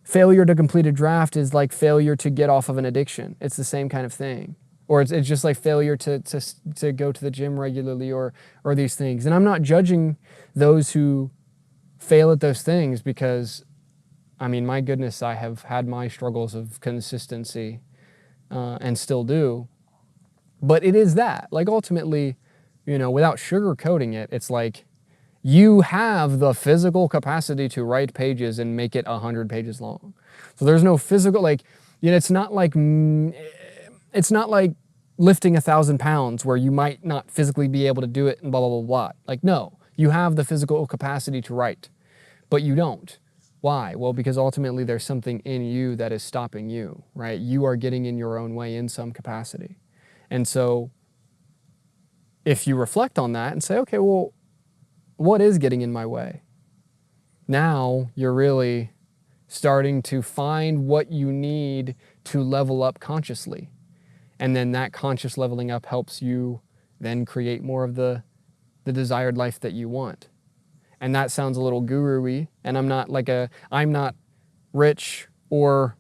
failure to complete a draft is like failure to get off of an addiction. It's the same kind of thing. Or it's just like failure to go to the gym regularly or these things. And I'm not judging those who fail at those things, because I mean, my goodness, I have had my struggles of consistency and still do. But it is that, like, ultimately, you know, without sugarcoating it, it's like you have the physical capacity to write pages and make it 100 pages long. So there's no physical, like, you know, it's not like lifting 1,000 pounds where you might not physically be able to do it and blah, blah, blah, blah. Like, no, you have the physical capacity to write, but you don't. Why? Well, because ultimately there's something in you that is stopping you, right? You are getting in your own way in some capacity. And so if you reflect on that and say, okay, well, what is getting in my way? Now you're really starting to find what you need to level up consciously. And then that conscious leveling up helps you then create more of the desired life that you want. And that sounds a little guru-y, and I'm not rich or,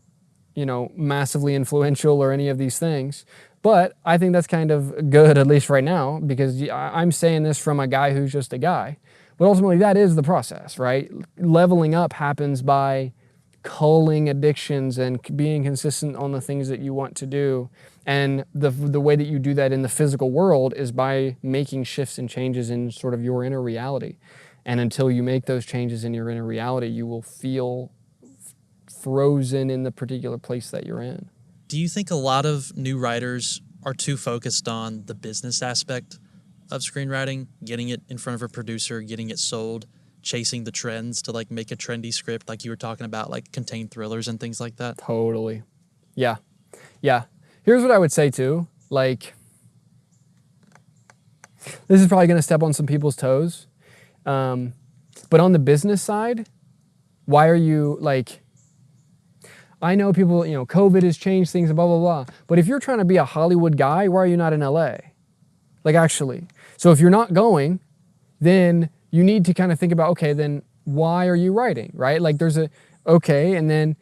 you know, massively influential or any of these things. But I think that's kind of good, at least right now, because I'm saying this from a guy who's just a guy. But ultimately, that is the process, right? Leveling up happens by culling addictions and being consistent on the things that you want to do. And the way that you do that in the physical world is by making shifts and changes in sort of your inner reality. And until you make those changes in your inner reality, you will feel frozen in the particular place that you're in. Do you think a lot of new writers are too focused on the business aspect of screenwriting, getting it in front of a producer, getting it sold, chasing the trends to like make a trendy script like you were talking about, like contained thrillers and things like that? Totally. Yeah. Here's what I would say too. Like, this is probably going to step on some people's toes. But on the business side, why are you like, I know people, you know, COVID has changed things, blah, blah, blah. But if you're trying to be a Hollywood guy, why are you not in LA? Like, actually. So if you're not going, then you need to kind of think about, okay, then why are you writing, right? Like okay, and then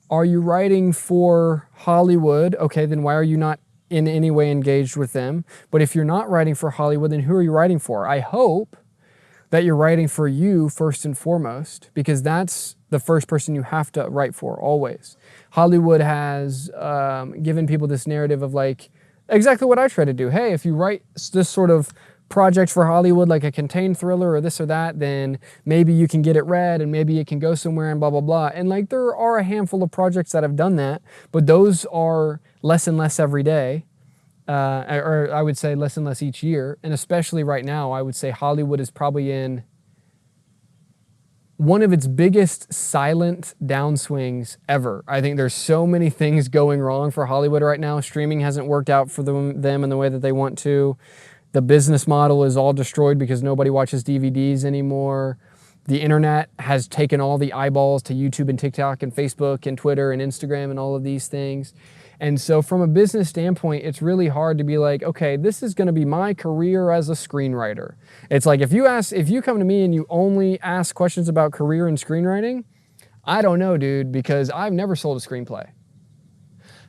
are you writing for Hollywood? Okay, then why are you not in any way engaged with them? But if you're not writing for Hollywood, then who are you writing for? I hope that you're writing for you first and foremost, because that's the first person you have to write for always. Hollywood has given people this narrative of like, exactly what I try to do. Hey, if you write this sort of project for Hollywood, like a contained thriller or this or that, then maybe you can get it read and maybe it can go somewhere and blah, blah, blah. And like, there are a handful of projects that have done that, but those are less and less every day. or I would say less and less each year. And especially right now, I would say Hollywood is probably in one of its biggest silent downswings ever. I think there's so many things going wrong for Hollywood right now. Streaming hasn't worked out for them in the way that they want to. The business model is all destroyed because nobody watches DVDs anymore. The internet has taken all the eyeballs to YouTube and TikTok and Facebook and Twitter and Instagram and all of these things. And so from a business standpoint, it's really hard to be like, okay, this is going to be my career as a screenwriter. It's like if you come to me and you only ask questions about career in screenwriting, I don't know, dude, because I've never sold a screenplay.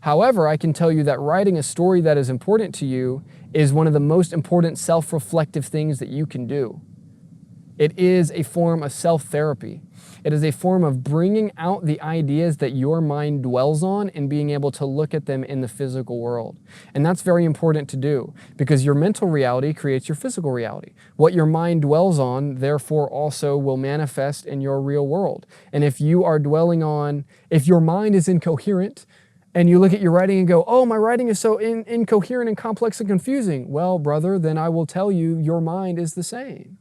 However, I can tell you that writing a story that is important to you is one of the most important self-reflective things that you can do. It is a form of self-therapy. It is a form of bringing out the ideas that your mind dwells on and being able to look at them in the physical world. And that's very important to do because your mental reality creates your physical reality. What your mind dwells on, therefore, also will manifest in your real world. And if you are dwelling on, if your mind is incoherent, and you look at your writing and go, oh, my writing is so incoherent and complex and confusing. Well, brother, then I will tell you your mind is the same.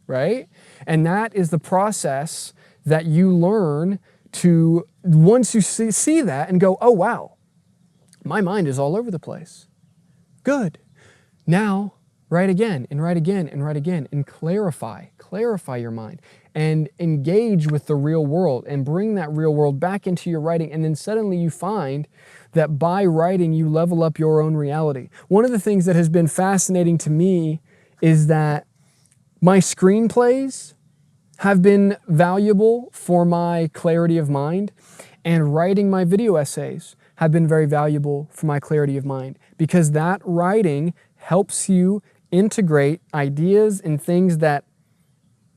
Right? And that is the process that you learn to, once you see that and go, oh, wow, my mind is all over the place. Good. Now, write again and write again and write again and clarify your mind and engage with the real world and bring that real world back into your writing. And then suddenly you find that by writing, you level up your own reality. One of the things that has been fascinating to me is that my screenplays have been valuable for my clarity of mind, and writing my video essays have been very valuable for my clarity of mind because that writing helps you integrate ideas and things that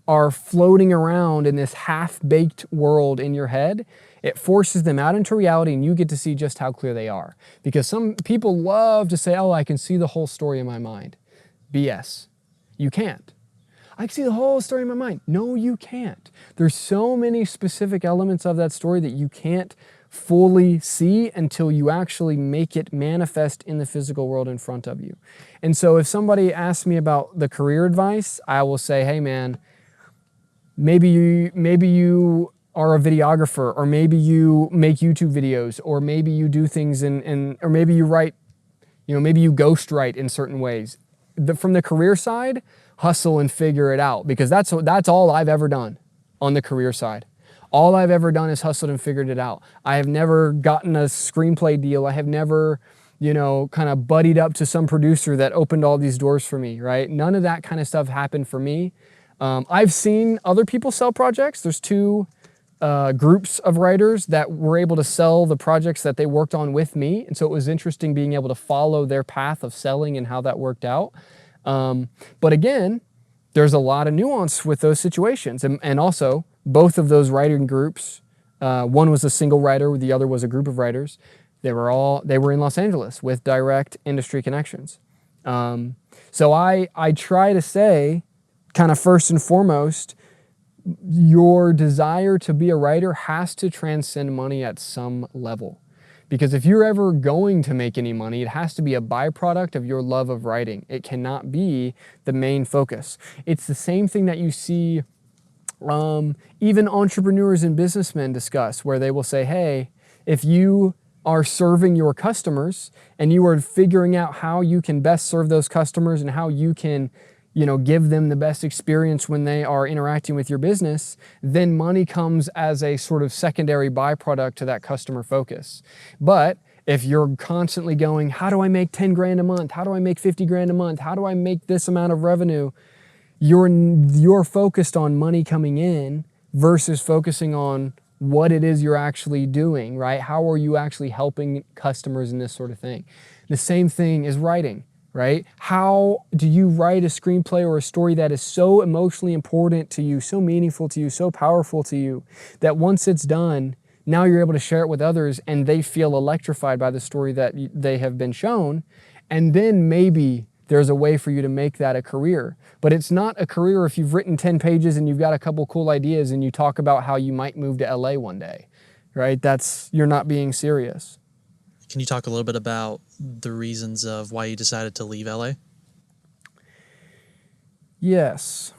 are floating around in this half-baked world in your head. It forces them out into reality and you get to see just how clear they are. Because some people love to say, oh, I can see the whole story in my mind. BS. You can't. I can see the whole story in my mind. No, you can't. There's so many specific elements of that story that you can't fully see until you actually make it manifest in the physical world in front of you. And so if somebody asks me about the career advice, I will say, hey man, maybe you are a videographer, or maybe you make YouTube videos, or maybe you do things or maybe you write, maybe you ghost write in certain ways. From the career side, hustle and figure it out, because that's all I've ever done on the career side. All I've ever done is hustled and figured it out. I have never gotten a screenplay deal. I have never, kind of buddied up to some producer that opened all these doors for me, right? None of that kind of stuff happened for me. I've seen other people sell projects. There's two groups of writers that were able to sell the projects that they worked on with me. And so it was interesting being able to follow their path of selling and how that worked out. But again, there's a lot of nuance with those situations. And also, both of those writing groups, one was a single writer, the other was a group of writers. They were in Los Angeles with direct industry connections. So I try to say, kind of first and foremost, your desire to be a writer has to transcend money at some level. Because if you're ever going to make any money, it has to be a byproduct of your love of writing. It cannot be the main focus. It's the same thing that you see even entrepreneurs and businessmen discuss, where they will say, hey, if you are serving your customers and you are figuring out how you can best serve those customers and how you can give them the best experience when they are interacting with your business, then money comes as a sort of secondary byproduct to that customer focus. But if you're constantly going, how do I make 10 grand a month? How do I make 50 grand a month? How do I make this amount of revenue? You're focused on money coming in versus focusing on what it is you're actually doing, right? How are you actually helping customers and this sort of thing? The same thing is writing. Right? How do you write a screenplay or a story that is so emotionally important to you, so meaningful to you, so powerful to you, that once it's done, now you're able to share it with others and they feel electrified by the story that they have been shown, and then maybe there's a way for you to make that a career. But it's not a career if you've written 10 pages and you've got a couple cool ideas and you talk about how you might move to LA one day, right? You're not being serious. Can you talk a little bit about the reasons of why you decided to leave LA? Yes.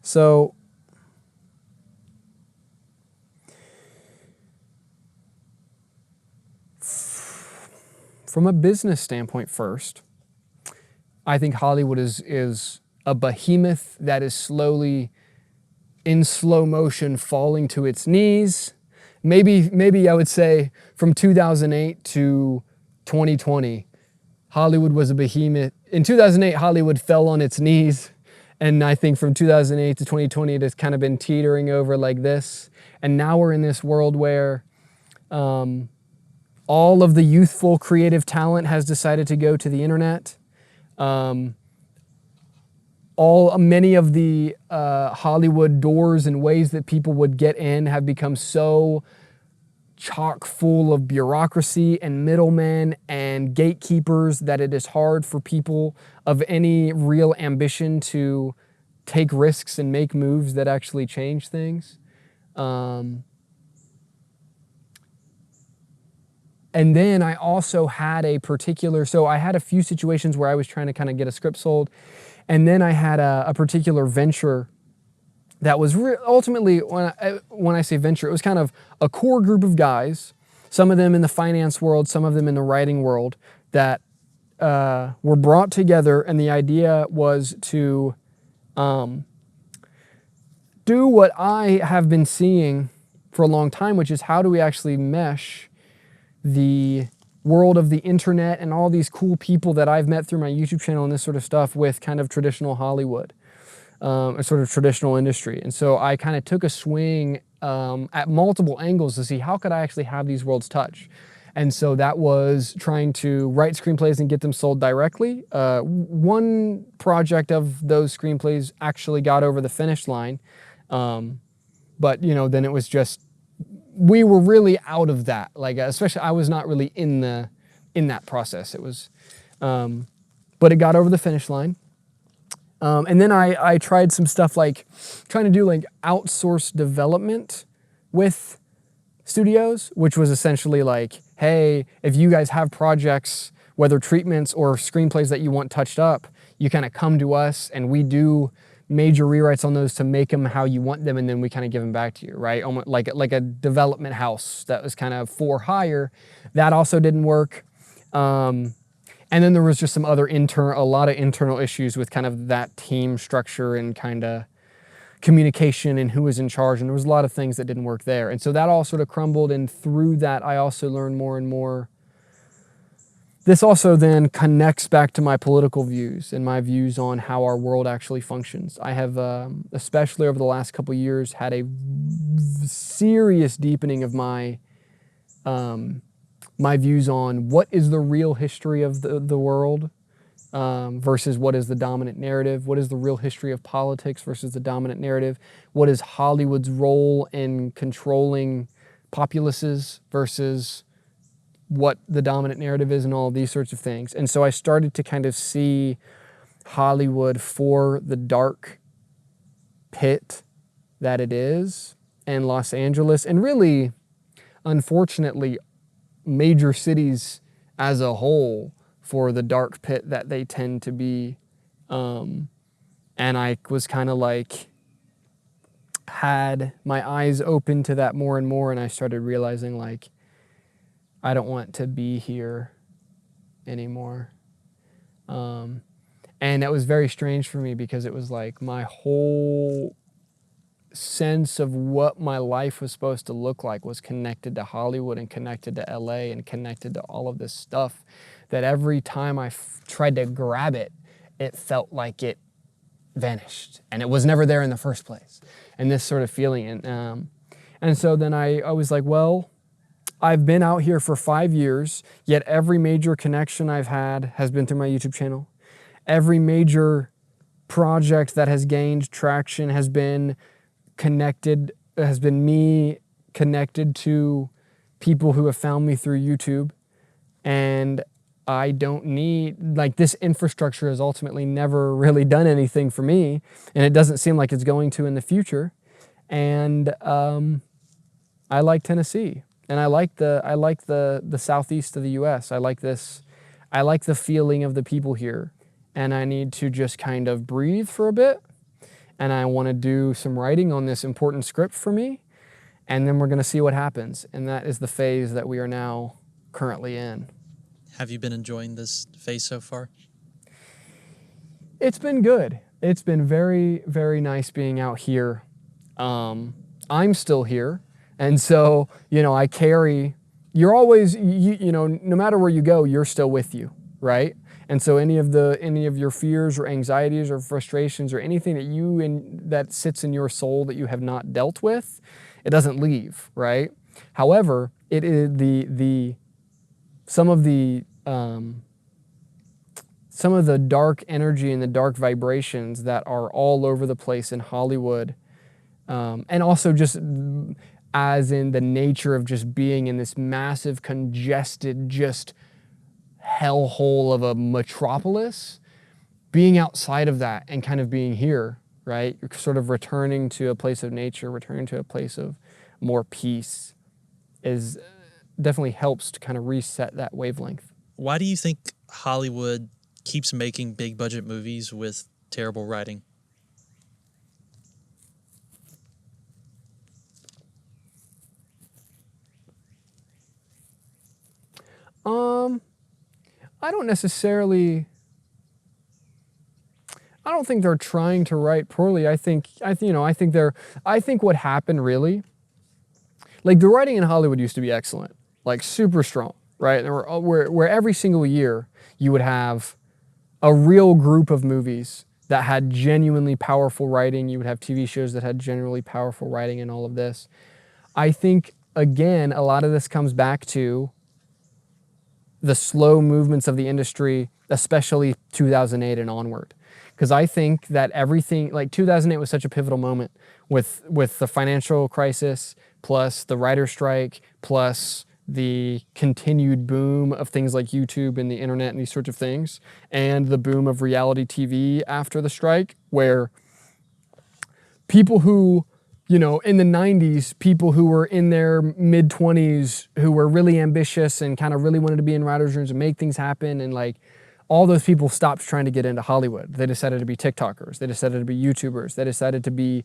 So from a business standpoint first, I think Hollywood is a behemoth that is slowly, in slow motion, falling to its knees. Maybe I would say from 2008 to 2020, Hollywood was a behemoth. In 2008, Hollywood fell on its knees. And I think from 2008 to 2020, it has kind of been teetering over like this. And now we're in this world where all of the youthful creative talent has decided to go to the internet. Many of the Hollywood doors and ways that people would get in have become so chock full of bureaucracy and middlemen and gatekeepers that it is hard for people of any real ambition to take risks and make moves that actually change things. And then I also had so I had a few situations where I was trying to kind of get a script sold. And then I had a particular venture that was ultimately, when I say venture, it was kind of a core group of guys, some of them in the finance world, some of them in the writing world, that were brought together. And the idea was to do what I have been seeing for a long time, which is how do we actually mesh the world of the internet and all these cool people that I've met through my YouTube channel and this sort of stuff with kind of traditional Hollywood, a sort of traditional industry. And so I kind of took a swing at multiple angles to see how could I actually have these worlds touch. And so that was trying to write screenplays and get them sold directly. One project of those screenplays actually got over the finish line. But then it was just, we were really out of that. Like, especially I was not really in that process. It was, but it got over the finish line. And then I tried some stuff like trying to do like outsourced development with studios, which was essentially like, hey, if you guys have projects, whether treatments or screenplays that you want touched up, you kind of come to us and we do major rewrites on those to make them how you want them, and then we kind of give them back to you, right? Almost like a development house that was kind of for hire. That also didn't work. And then there was just some other a lot of internal issues with kind of that team structure and kind of communication and who was in charge. And there was a lot of things that didn't work there. And so that all sort of crumbled. And through that, I also learned more and more. This also then connects back to my political views and my views on how our world actually functions. I have, especially over the last couple of years, had a serious deepening of my views on what is the real history of the world versus what is the dominant narrative. What is the real history of politics versus the dominant narrative? What is Hollywood's role in controlling populaces versus what the dominant narrative is, and all of these sorts of things. And so I started to kind of see Hollywood for the dark pit that it is, and Los Angeles, and really, unfortunately, major cities as a whole for the dark pit that they tend to be. And I was kind of like, had my eyes open to that more and more, and I started realizing like, I don't want to be here anymore. And that was very strange for me because it was like my whole sense of what my life was supposed to look like was connected to Hollywood and connected to LA and connected to all of this stuff that every time I tried to grab it, it felt like it vanished and it was never there in the first place. And this sort of feeling. And so then I was like, well, I've been out here for 5 years, yet every major connection I've had has been through my YouTube channel. Every major project that has gained traction has been me connected to people who have found me through YouTube. And I don't need, like, this infrastructure has ultimately never really done anything for me, and it doesn't seem like it's going to in the future. And I like Tennessee. and I like the southeast of the U.S. I like the feeling of the people here, and I need to just kind of breathe for a bit, and I want to do some writing on this important script for me, and then we're going to see what happens. And that is the phase that we are now currently in. Have you been enjoying this phase so far? It's been good. It's been very, very nice being out here. I'm still here. And so, I carry, you're always, no matter where you go, you're still with you, right? And so any of your fears or anxieties or frustrations or anything that sits in your soul that you have not dealt with, it doesn't leave, right? However, it is some of the dark energy and the dark vibrations that are all over the place in Hollywood, and also just as in the nature of just being in this massive, congested, just hellhole of a metropolis, being outside of that and kind of being here, right? You're sort of returning to a place of nature, returning to a place of more peace is definitely helps to kind of reset that wavelength. Why do you think Hollywood keeps making big budget movies with terrible writing? I don't think they're trying to write poorly. I think what happened really, like the writing in Hollywood used to be excellent, like super strong, right? Where every single year you would have a real group of movies that had genuinely powerful writing. You would have TV shows that had genuinely powerful writing and all of this. I think, again, a lot of this comes back to the slow movements of the industry, especially 2008 and onward. Because I think that everything, like 2008 was such a pivotal moment with the financial crisis, plus the writer's strike, plus the continued boom of things like YouTube and the internet and these sorts of things, and the boom of reality TV after the strike, where people who, in the 90s, people who were in their mid-20s, who were really ambitious and kind of really wanted to be in writers' rooms and make things happen, and like all those people stopped trying to get into Hollywood. They decided to be TikTokers. They decided to be YouTubers. They decided to be,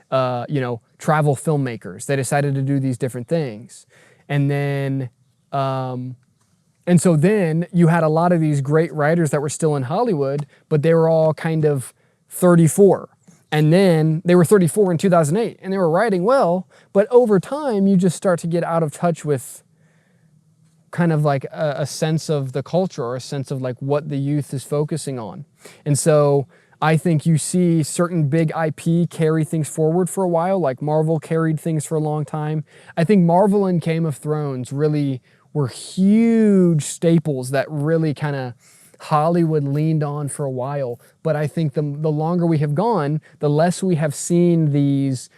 travel filmmakers. They decided to do these different things. And then, and so then you had a lot of these great writers that were still in Hollywood, but they were all kind of 34. And then they were 34 in 2008 and they were writing well, but over time you just start to get out of touch with kind of like a sense of the culture or a sense of like what the youth is focusing on. And so I think you see certain big IP carry things forward for a while, like Marvel carried things for a long time. I think Marvel and Game of Thrones really were huge staples that really kind of Hollywood leaned on for a while. But I think the longer we have gone, the less we have seen these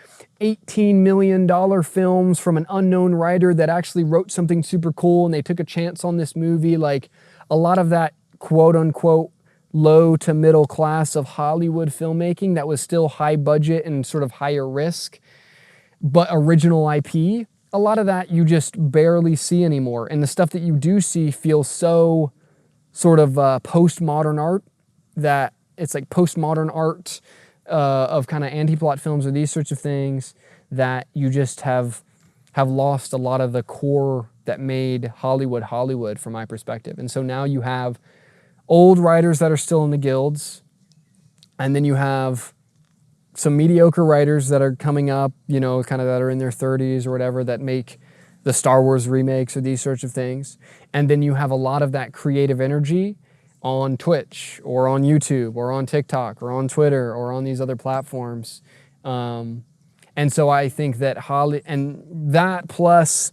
$18 million films from an unknown writer that actually wrote something super cool and they took a chance on this movie. Like a lot of that quote unquote low to middle class of Hollywood filmmaking that was still high budget and sort of higher risk, but original IP, a lot of that you just barely see anymore. And the stuff that you do see feels so sort of postmodern art that it's like postmodern art of kind of anti-plot films or these sorts of things that you just have lost a lot of the core that made Hollywood from my perspective. And so now you have old writers that are still in the guilds, and then you have some mediocre writers that are coming up, kind of that are in their 30s or whatever, that make the Star Wars remakes or these sorts of things. And then you have a lot of that creative energy on Twitch or on YouTube or on TikTok or on Twitter or on these other platforms. And so I think that that plus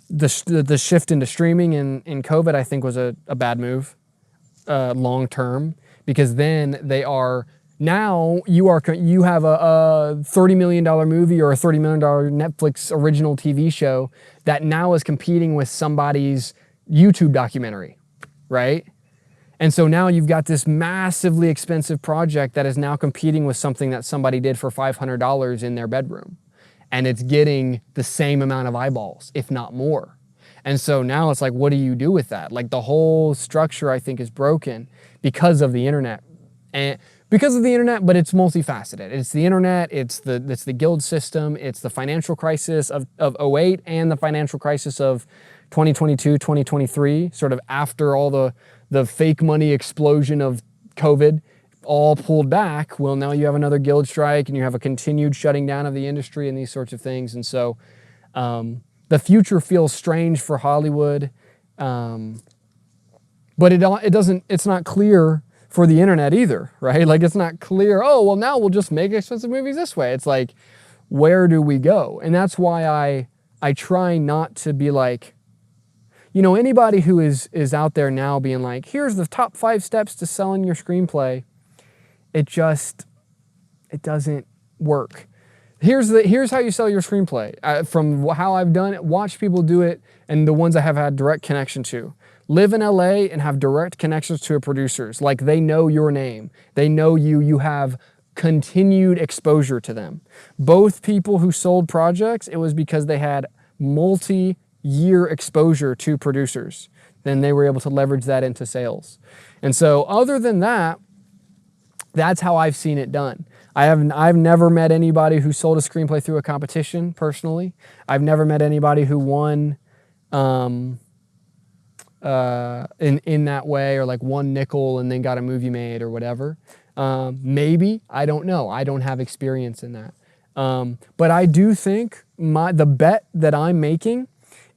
the shift into streaming in COVID, I think was a bad move long term, because then now you have a $30 million movie or a $30 million Netflix original TV show that now is competing with somebody's YouTube documentary, right? And so now you've got this massively expensive project that is now competing with something that somebody did for $500 in their bedroom. and it's getting the same amount of eyeballs, if not more. And so now it's like, what do you do with that? Like the whole structure, I think, is broken because of the internet. And because of the internet, but it's multifaceted. It's the internet, it's the guild system, it's the financial crisis of 08 and the financial crisis of 2022, 2023, sort of after all the fake money explosion of COVID all pulled back. Well, now you have another guild strike and you have a continued shutting down of the industry and these sorts of things. And so the future feels strange for Hollywood, but it's not clear for the internet either, right? Like it's not clear, oh, well now we'll just make expensive movies this way. It's like, where do we go? And that's why I try not to be like, you know, anybody who is out there now being like, here's the top 5 steps to selling your screenplay. It doesn't work. Here's how you sell your screenplay. From how I've done it, watch people do it, and the ones I have had direct connection to. Live in LA and have direct connections to producers. Like they know your name. They know you. You have continued exposure to them. Both people who sold projects, it was because they had multi-year exposure to producers. Then they were able to leverage that into sales. And so other than that, that's how I've seen it done. I've never met anybody who sold a screenplay through a competition personally. I've never met anybody who won in that way, or like one nickel and then got a movie made or whatever. Maybe, I don't know. I don't have experience in that. But I do think the bet that I'm making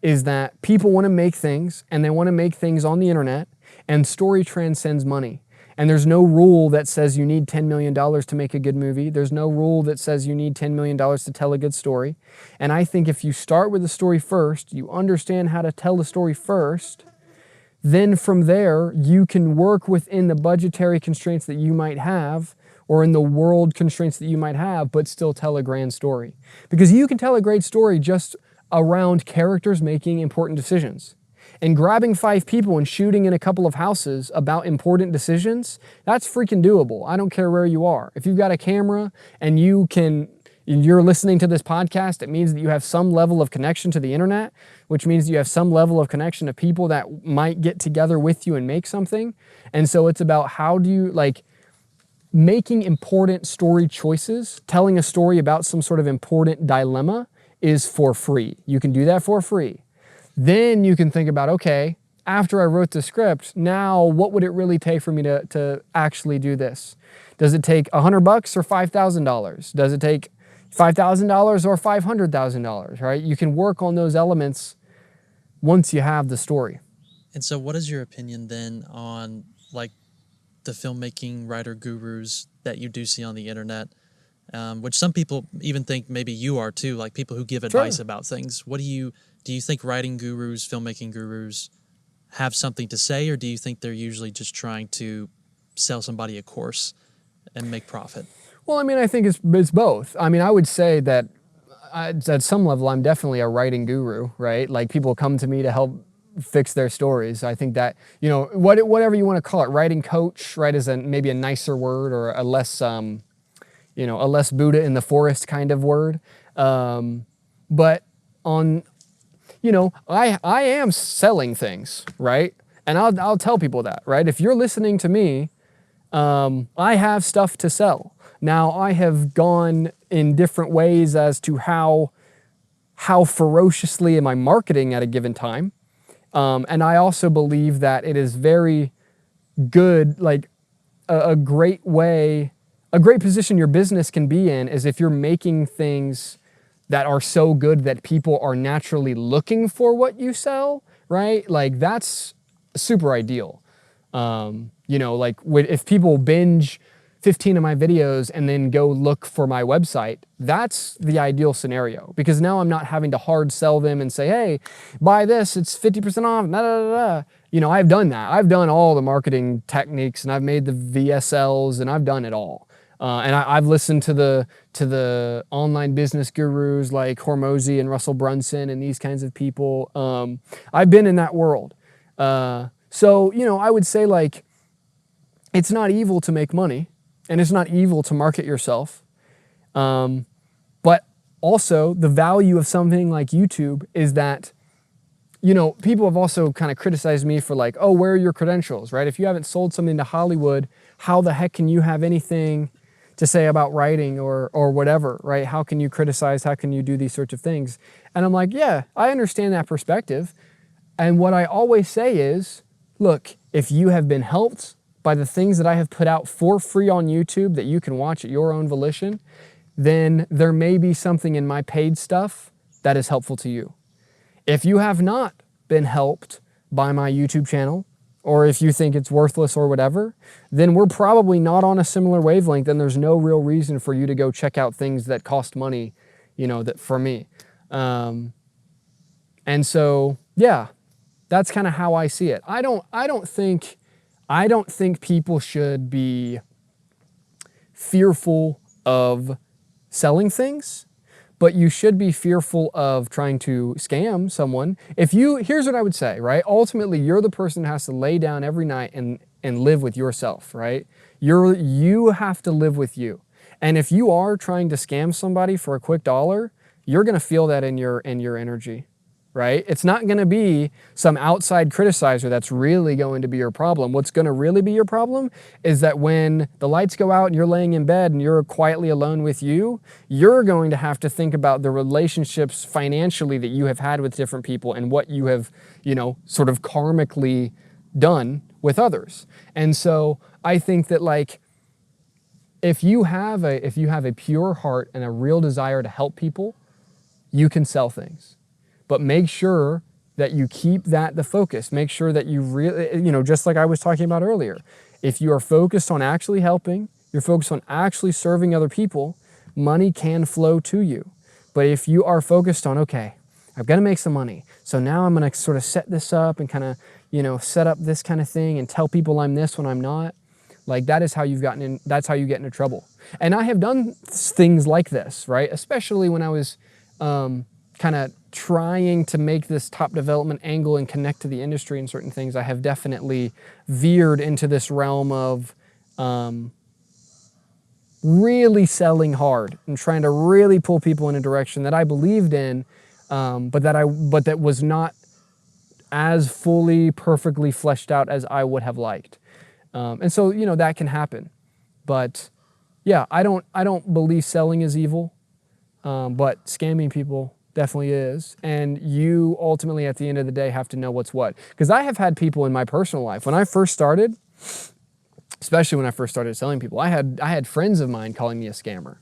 is that people want to make things, and they want to make things on the internet, and story transcends money. And there's no rule that says you need $10 million to make a good movie. There's no rule that says you need $10 million to tell a good story. And I think if you start with the story first, you understand how to tell the story first, then from there, you can work within the budgetary constraints that you might have, or in the world constraints that you might have, but still tell a grand story. Because you can tell a great story just around characters making important decisions. And grabbing 5 people and shooting in a couple of houses about important decisions, that's freaking doable. I don't care where you are. If you've got a camera and you're listening to this podcast, it means that you have some level of connection to the internet, which means you have some level of connection to people that might get together with you and make something. And so it's about how do you, like, making important story choices, telling a story about some sort of important dilemma is for free. You can do that for free. Then you can think about, okay, after I wrote the script, now what would it really take for me to actually do this? Does it take $100 or $5,000? Does it take $5,000 or $500,000, right? You can work on those elements once you have the story. And so what is your opinion then on like the filmmaking writer gurus that you do see on the internet, which some people even think maybe you are too, like people who give advice about things? What do you think writing gurus, filmmaking gurus have something to say, or do you think they're usually just trying to sell somebody a course and make profit? Well, I mean, I think it's both. I mean, I would say that at some level, I'm definitely a writing guru, right? Like people come to me to help fix their stories. I think that, you know, whatever you want to call it, writing coach, right, is maybe a nicer word, or a less, a less Buddha in the forest kind of word. But on, you know, I am selling things, right? And I'll tell people that, right? If you're listening to me, I have stuff to sell. Now, I have gone in different ways as to how ferociously am I marketing at a given time. And I also believe that it is very good, like a great position your business can be in is if you're making things that are so good that people are naturally looking for what you sell, right? Like that's super ideal. You know, like if people binge 15 of my videos and then go look for my website, that's the ideal scenario, because now I'm not having to hard sell them and say, hey, buy this, it's 50% off, da, da, da, da. You know, I've done that. I've done all the marketing techniques, and I've made the VSLs, and I've done it all. And I've listened to the online business gurus like Hormozy and Russell Brunson and these kinds of people. I've been in that world. So, you know, I would say, like, it's not evil to make money, and it's not evil to market yourself. But Also, the value of something like YouTube is that, you know, people have also kind of criticized me for like, oh, where are your credentials, right? If you haven't sold something to Hollywood, how the heck can you have anything to say about writing or whatever, right? How can you criticize? How can you do these sorts of things? And I'm like, yeah, I understand that perspective. And what I always say is, look, if you have been helped by the things that I have put out for free on YouTube that you can watch at your own volition, then there may be something in my paid stuff that is helpful to you. If you have not been helped by my YouTube channel, or if you think it's worthless or whatever, then we're probably not on a similar wavelength, and there's no real reason for you to go check out things that cost money, you know, that for me. And so, yeah, that's kind of how I see it. I don't think people should be fearful of selling things, but you should be fearful of trying to scam someone. Here's what I would say, right? Ultimately, you're the person who has to lay down every night and live with yourself, right? You have to live with you. And if you are trying to scam somebody for a quick dollar, you're gonna feel that in your energy, right? It's not gonna be some outside criticizer that's really going to be your problem. What's gonna really be your problem is that when the lights go out and you're laying in bed and you're quietly alone with you, you're going to have to think about the relationships financially that you have had with different people and what you have, you know, sort of karmically done with others. And so I think that, like, if you have a pure heart and a real desire to help people, you can sell things. But make sure that you keep that the focus. Make sure that you really, you know, just like I was talking about earlier, if you are focused on actually helping, you're focused on actually serving other people, money can flow to you. But if you are focused on, okay, I've got to make some money, so now I'm going to sort of set this up and kind of, you know, set up this kind of thing and tell people I'm this when I'm not, like, that is how that's how you get into trouble. And I have done things like this, right? Especially when I was kind of trying to make this top development angle and connect to the industry and certain things. I have definitely veered into this realm of really selling hard and trying to really pull people in a direction that I believed in, but that was not as fully, perfectly fleshed out as I would have liked. And so, you know, that can happen. But yeah, I don't believe selling is evil, but scamming people definitely is. And you ultimately, at the end of the day, have to know what's what. Because I have had people in my personal life, when I first started, especially when I first started selling people, I had friends of mine calling me a scammer.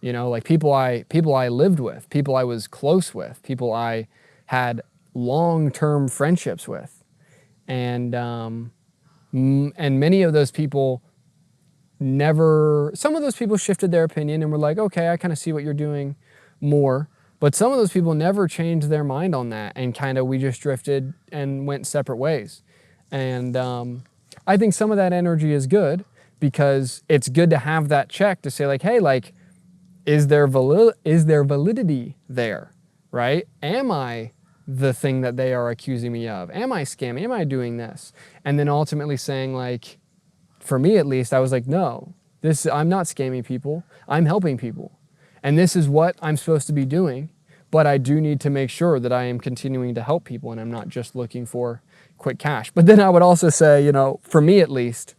You know, like people I lived with, people I was close with, people I had long-term friendships with. And many of those people some of those people shifted their opinion and were like, okay, I kind of see what you're doing more. But some of those people never changed their mind on that, and kind of we just drifted and went separate ways. And I think some of that energy is good, because it's good to have that check to say, like, hey, like, is there validity there, right? Am I the thing that they are accusing me of? Am I scamming? Am I doing this? And then ultimately saying, like, for me at least, I was like, no, I'm not scamming people. I'm helping people. And this is what I'm supposed to be doing, but I do need to make sure that I am continuing to help people and I'm not just looking for quick cash. But then I would also say, you know, for me at least,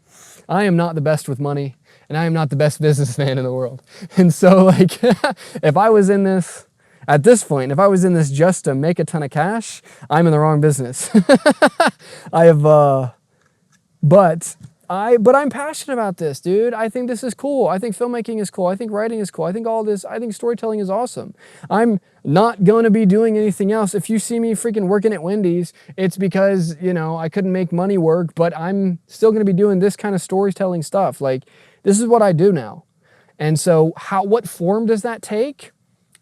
I am not the best with money and I am not the best businessman in the world. And so, like, if I was in this, at this point, if I was in this just to make a ton of cash, I'm in the wrong business. But I'm passionate about this, dude. I think this is cool. I think filmmaking is cool. I think writing is cool. I think all this, I think storytelling is awesome. I'm not going to be doing anything else. If you see me freaking working at Wendy's, it's because, you know, I couldn't make money work, but I'm still going to be doing this kind of storytelling stuff. Like, this is what I do now. And so what form does that take?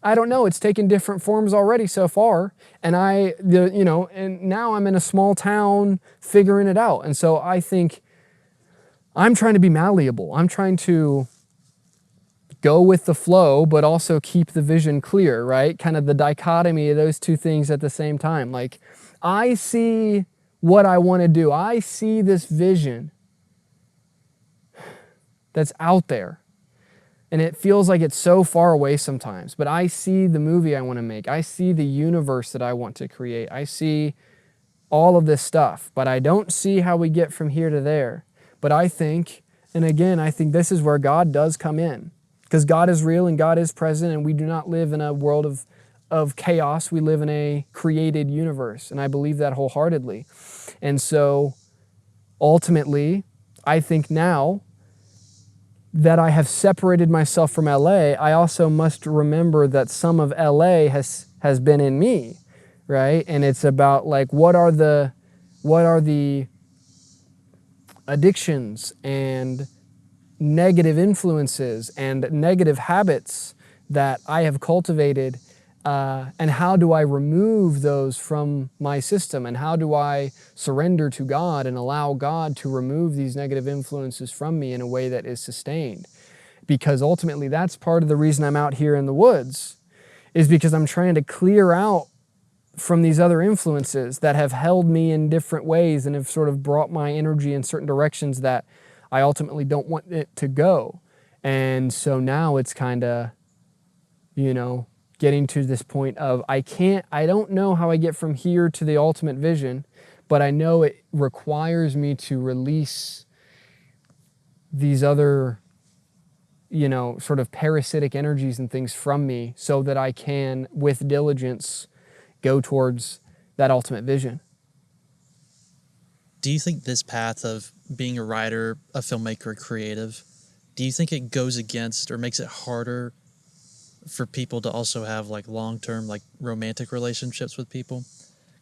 I don't know. It's taken different forms already so far. And and now I'm in a small town figuring it out. And so I think I'm trying to be malleable. I'm trying to go with the flow, but also keep the vision clear, right? Kind of the dichotomy of those two things at the same time. Like, I see what I want to do. I see this vision that's out there. And it feels like it's so far away sometimes. But I see the movie I want to make. I see the universe that I want to create. I see all of this stuff. But I don't see how we get from here to there. But I think, and again, I think this is where God does come in. Because God is real and God is present, and we do not live in a world of chaos. We live in a created universe. And I believe that wholeheartedly. And so ultimately, I think now that I have separated myself from LA, I also must remember that some of LA has been in me, right? And it's about like, what are the addictions and negative influences and negative habits that I have cultivated, and how do I remove those from my system, and how do I surrender to God and allow God to remove these negative influences from me in a way that is sustained? Because ultimately that's part of the reason I'm out here in the woods, is because I'm trying to clear out from these other influences that have held me in different ways and have sort of brought my energy in certain directions that I ultimately don't want it to go. And so now it's kind of, getting to this point of I don't know how I get from here to the ultimate vision, but I know it requires me to release these other, sort of parasitic energies and things from me so that I can, with diligence, go towards that ultimate vision. Do you think this path of being a writer, a filmmaker, a creative, do you think it goes against or makes it harder for people to also have like long-term like romantic relationships with people?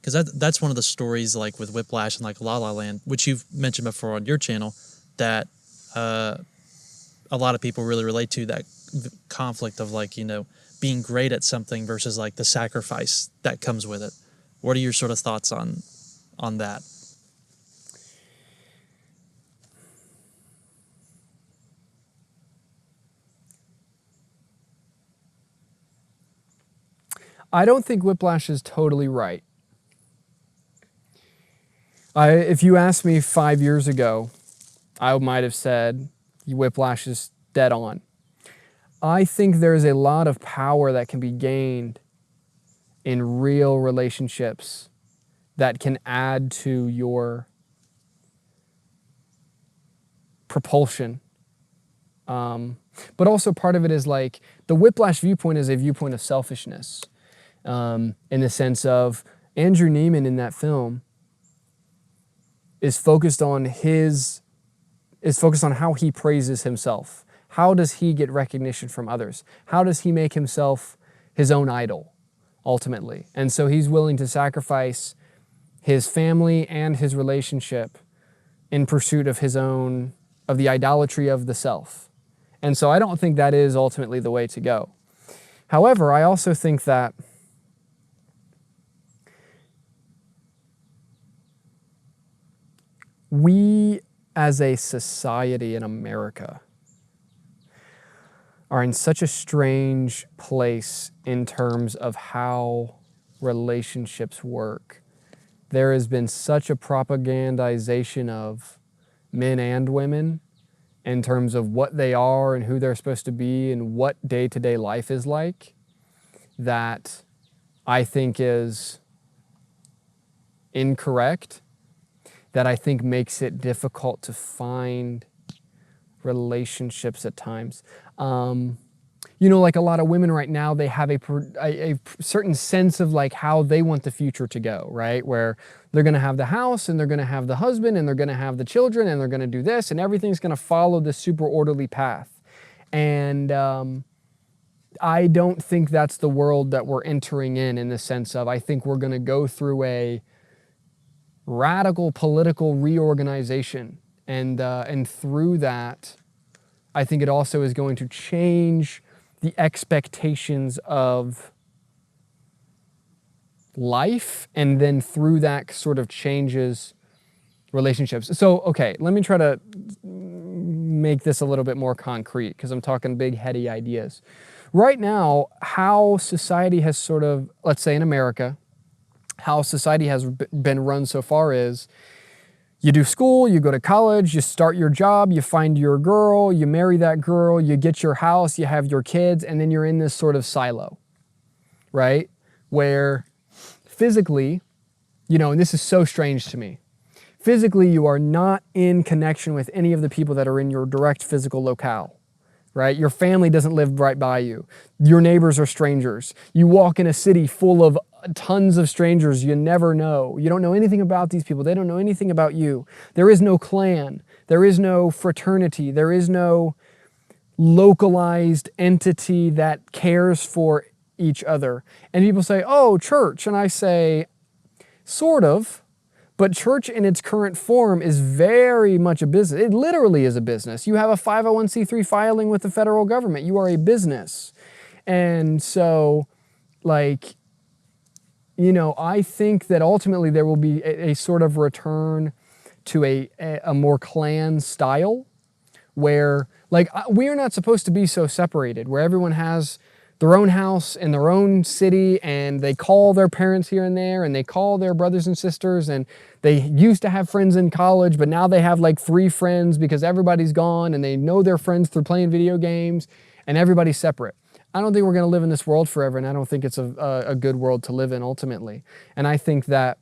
Because that's one of the stories like with Whiplash and like La La Land, which you've mentioned before on your channel, that a lot of people really relate to, that conflict of like, being great at something versus like the sacrifice that comes with it. What are your sort of thoughts on that? I don't think Whiplash is totally right. If you asked me 5 years ago, I might have said Whiplash is dead on. I think there's a lot of power that can be gained in real relationships that can add to your propulsion. But also part of it is like the Whiplash viewpoint is a viewpoint of selfishness. In the sense of Andrew Neiman in that film is focused on how he praises himself. How does he get recognition from others? How does he make himself his own idol, ultimately? And so he's willing to sacrifice his family and his relationship in pursuit of of the idolatry of the self. And so I don't think that is ultimately the way to go. However, I also think that we as a society in America are in such a strange place in terms of how relationships work. There has been such a propagandization of men and women in terms of what they are and who they're supposed to be and what day-to-day life is like, that I think is incorrect, that I think makes it difficult to find relationships at times. Like a lot of women right now, they have a certain sense of like how they want the future to go, right? Where they're going to have the house and they're going to have the husband and they're going to have the children and they're going to do this and everything's going to follow this super orderly path. And I don't think that's the world that we're entering in the sense of, I think we're going to go through a radical political reorganization. And through that, I think it also is going to change the expectations of life, and then through that sort of changes relationships. So, okay, let me try to make this a little bit more concrete because I'm talking big, heady ideas. Right now, how society has sort of, let's say in America, how society has been run so far is You do school, you go to college, you start your job, you find your girl, you marry that girl, you get your house, you have your kids, and then you're in this sort of silo, right? Where physically, and this is so strange to me, physically you are not in connection with any of the people that are in your direct physical locale, right? Your family doesn't live right by you. Your neighbors are strangers. You walk in a city full of tons of strangers you never know. You don't know anything about these people. They don't know anything about you. There is no clan. There is no fraternity. There is no localized entity that cares for each other. And people say, oh, church. And I say, sort of. But church in its current form is very much a business. It literally is a business. You have a 501c3 filing with the federal government. You are a business. And so, I think that ultimately there will be a sort of return to a more clan style where, we are not supposed to be so separated, where everyone has their own house in their own city and they call their parents here and there and they call their brothers and sisters, and they used to have friends in college, but now they have 3 friends because everybody's gone and they know their friends through playing video games and everybody's separate. I don't think we're going to live in this world forever, and I don't think it's a good world to live in ultimately. And I think that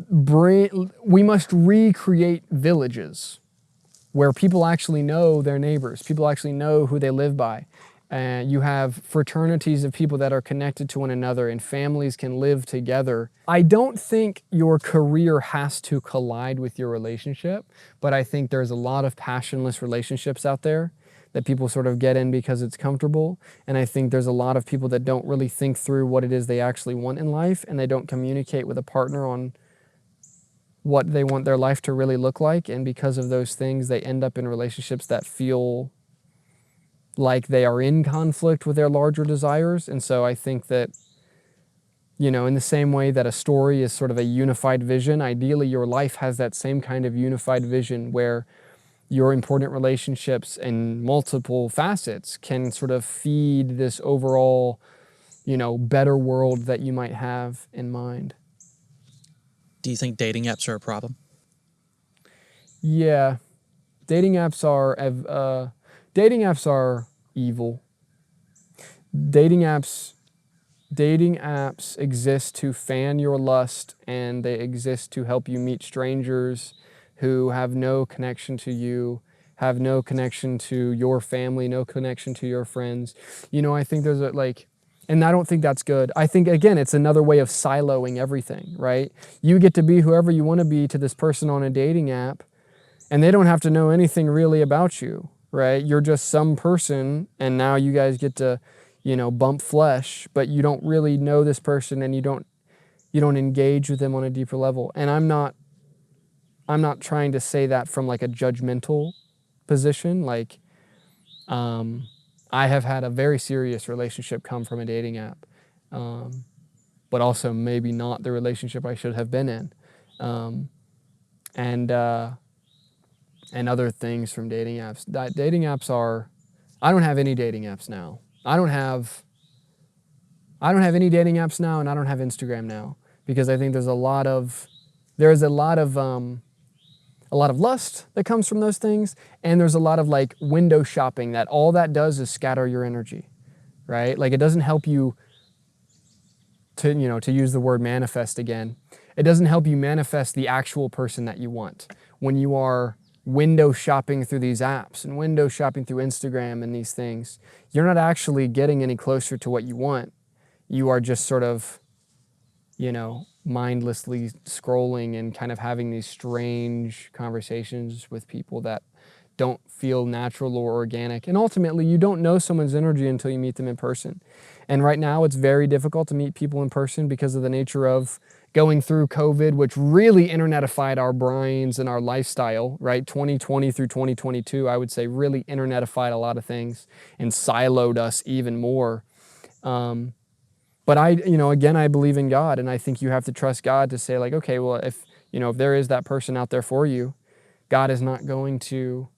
we must recreate villages where people actually know their neighbors, people actually know who they live by. And you have fraternities of people that are connected to one another, and families can live together. I don't think your career has to collide with your relationship, but I think there's a lot of passionless relationships out there that people sort of get in because it's comfortable. And I think there's a lot of people that don't really think through what it is they actually want in life, and they don't communicate with a partner on what they want their life to really look like. And because of those things, they end up in relationships that feel like they are in conflict with their larger desires. And so I think that, in the same way that a story is sort of a unified vision, ideally your life has that same kind of unified vision where your important relationships and multiple facets can sort of feed this overall, better world that you might have in mind. Do you think dating apps are a problem? Yeah. Dating apps are evil. Dating apps exist to fan your lust, and they exist to help you meet strangers who have no connection to you, have no connection to your family, no connection to your friends. I think there's and I don't think that's good. I think, again, it's another way of siloing everything, right? You get to be whoever you want to be to this person on a dating app, and they don't have to know anything really about you, right? You're just some person, and now you guys get to, bump flesh, but you don't really know this person, and you don't engage with them on a deeper level. And I'm not trying to say that from a judgmental position. I have had a very serious relationship come from a dating app, but also maybe not the relationship I should have been in. And other things from dating apps. Dating apps I don't have any dating apps now. I don't have any dating apps now, and I don't have Instagram now, because I think there's a lot of lust that comes from those things, and there's a lot of window shopping that all that does is scatter your energy, right? It doesn't help you to use the word manifest again. It doesn't help you manifest the actual person that you want when you are window shopping through these apps and window shopping through Instagram and these things. You're not actually getting any closer to what you want. You are just sort of, mindlessly scrolling and kind of having these strange conversations with people that don't feel natural or organic. And ultimately, you don't know someone's energy until you meet them in person. And right now, it's very difficult to meet people in person because of the nature of going through COVID, which really internetified our brains and our lifestyle, right? 2020 through 2022, I would say, really internetified a lot of things and siloed us even more. But again, I believe in God, and I think you have to trust God to say okay, well, if there is that person out there for you, God is not going to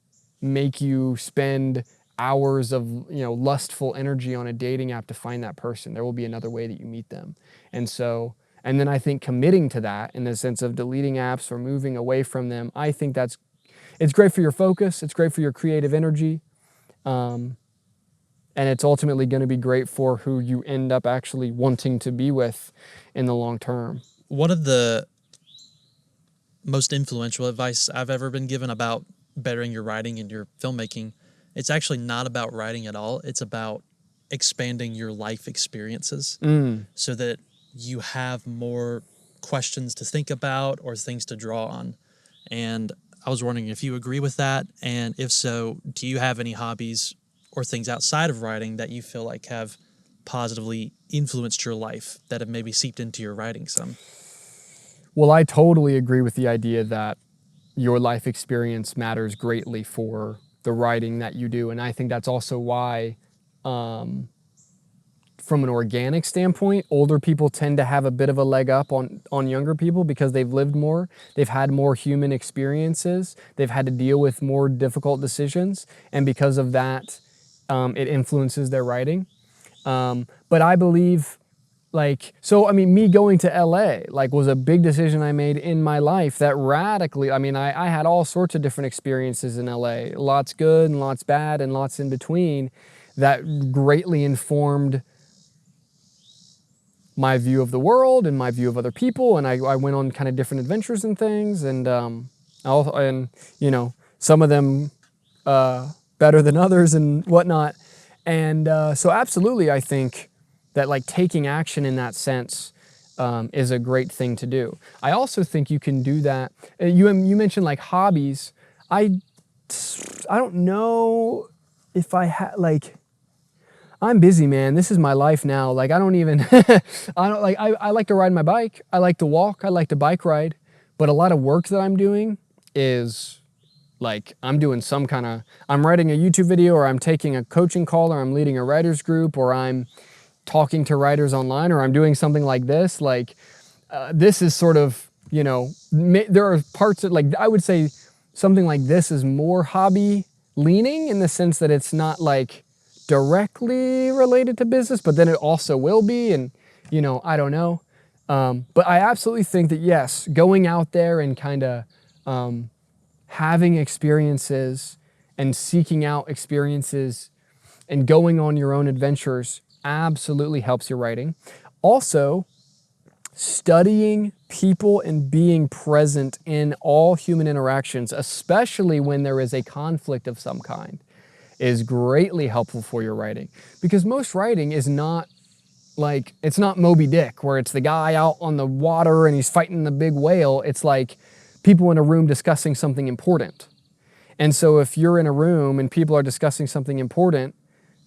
make you spend hours of, lustful energy on a dating app to find that person. There will be another way that you meet them. And so And then I think committing to that in the sense of deleting apps or moving away from them, I think it's great for your focus. It's great for your creative energy. And it's ultimately going to be great for who you end up actually wanting to be with in the long term. One of the most influential advice I've ever been given about bettering your writing and your filmmaking, it's actually not about writing at all. It's about expanding your life experiences so that you have more questions to think about or things to draw on. And I was wondering if you agree with that. And if so, do you have any hobbies or things outside of writing that you feel like have positively influenced your life that have maybe seeped into your writing some? Well, I totally agree with the idea that your life experience matters greatly for the writing that you do. And I think that's also why, from an organic standpoint, older people tend to have a bit of a leg up on younger people because they've lived more, they've had more human experiences, they've had to deal with more difficult decisions, and because of that, it influences their writing. But I believe, me going to LA, was a big decision I made in my life that radically, I had all sorts of different experiences in LA, lots good and lots bad and lots in between, that greatly informed my view of the world and my view of other people. And I went on kind of different adventures and things, and some of them better than others and whatnot. And so absolutely, I think that taking action in that sense is a great thing to do. I also think you can do that. You mentioned hobbies. I don't know if I I'm busy, man. This is my life now. I don't even, I like to ride my bike. I like to walk. I like to bike ride. But a lot of work that I'm doing is I'm doing I'm writing a YouTube video, or I'm taking a coaching call, or I'm leading a writer's group, or I'm talking to writers online, or I'm doing something like this. This is sort of, there are parts that I would say something like this is more hobby leaning in the sense that it's not directly related to business, but then it also will be. And, I don't know. But I absolutely think that, yes, going out there and kind of having experiences and seeking out experiences and going on your own adventures absolutely helps your writing. Also, studying people and being present in all human interactions, especially when there is a conflict of some kind, is greatly helpful for your writing. Because most writing is not it's not Moby Dick, where it's the guy out on the water and he's fighting the big whale. It's people in a room discussing something important. And so if you're in a room and people are discussing something important,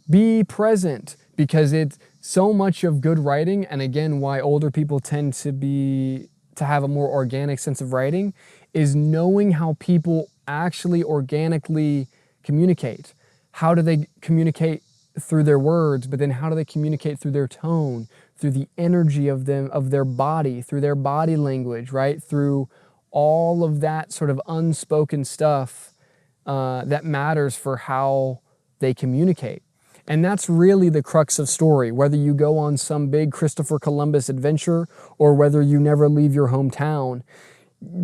be present, because it's so much of good writing, and again, why older people tend to have a more organic sense of writing, is knowing how people actually organically communicate. How do they communicate through their words, but then how do they communicate through their tone, through the energy of their body, through their body language, right? Through all of that sort of unspoken stuff that matters for how they communicate. And that's really the crux of story, whether you go on some big Christopher Columbus adventure or whether you never leave your hometown.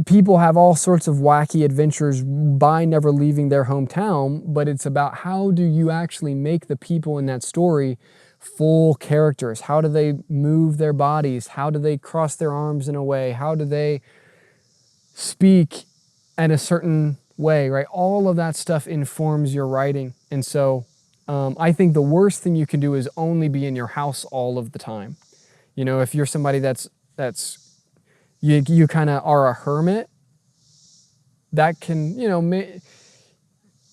People have all sorts of wacky adventures by never leaving their hometown, but it's about how do you actually make the people in that story full characters? How do they move their bodies? How do they cross their arms in a way? How do they speak in a certain way, right? All of that stuff informs your writing. And so I think the worst thing you can do is only be in your house all of the time. If you're somebody that's you kind of are a hermit, that can,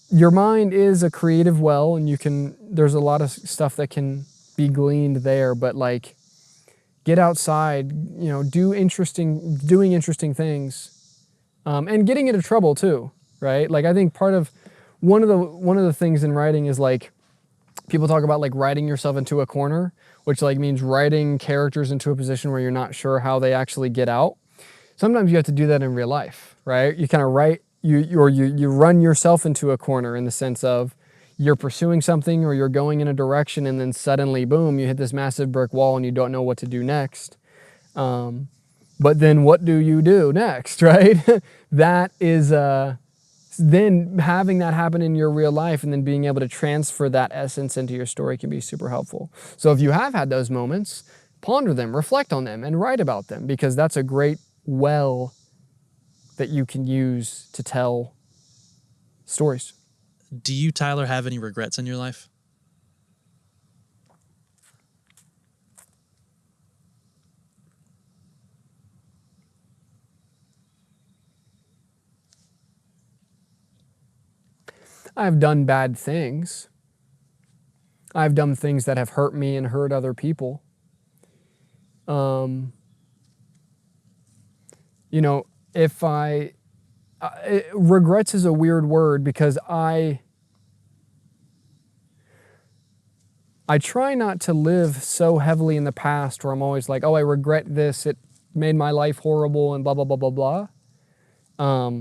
your mind is a creative well, and there's a lot of stuff that can be gleaned there, but get outside, doing interesting things, and getting into trouble too, right? I think part of one of the things in writing is people talk about writing yourself into a corner, which means writing characters into a position where you're not sure how they actually get out. Sometimes you have to do that in real life, right? You kind of you run yourself into a corner in the sense of you're pursuing something or you're going in a direction, and then suddenly, boom, you hit this massive brick wall and you don't know what to do next. But then what do you do next, right? That is, then having that happen in your real life and then being able to transfer that essence into your story can be super helpful. So if you have had those moments, ponder them, reflect on them, and write about them, because that's a great well that you can use to tell stories. Do you, Tyler, have any regrets in your life? I've done bad things. I've done things that have hurt me and hurt other people. You know, if regrets is a weird word, because I try not to live so heavily in the past where I'm always like, oh, I regret this, it made my life horrible and blah, blah, blah, blah, blah.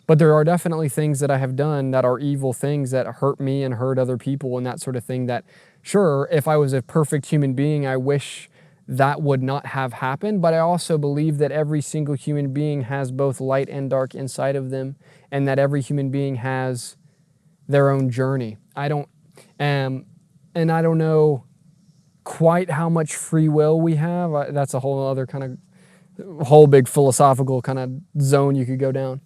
But there are definitely things that I have done that are evil things that hurt me and hurt other people and that sort of thing that, sure, if I was a perfect human being, I wish that would not have happened. But I also believe that every single human being has both light and dark inside of them, and that every human being has their own journey. And I don't know quite how much free will we have. That's a whole other kind of whole big philosophical kind of zone you could go down.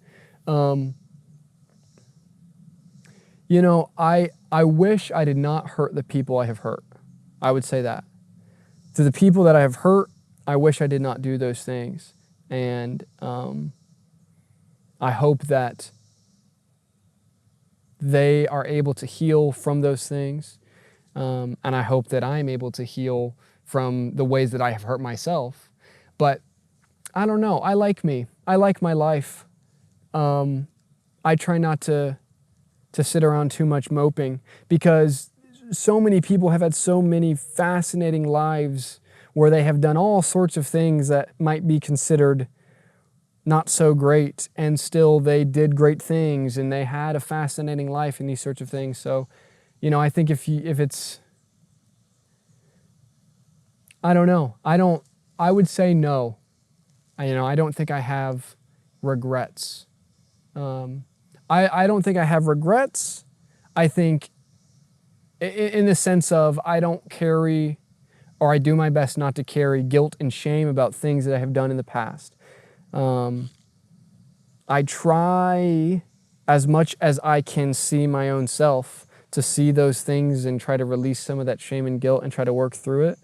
You know, I wish I did not hurt the people I have hurt. I would say that. To the people that I have hurt, I wish I did not do those things. And I hope that they are able to heal from those things. And I hope that I'm able to heal from the ways that I have hurt myself. But I don't know. I like me. I like my life. I try not to sit around too much moping, because so many people have had so many fascinating lives where they have done all sorts of things that might be considered not so great, and still they did great things and they had a fascinating life and these sorts of things. So, you know, I think if it's, I don't know. I would say no. I don't think I have regrets. I don't think I have regrets. I think in the sense of I don't carry, or I do my best not to carry, guilt and shame about things that I have done in the past. I try as much as I can see my own self to see those things and try to release some of that shame and guilt and try to work through it.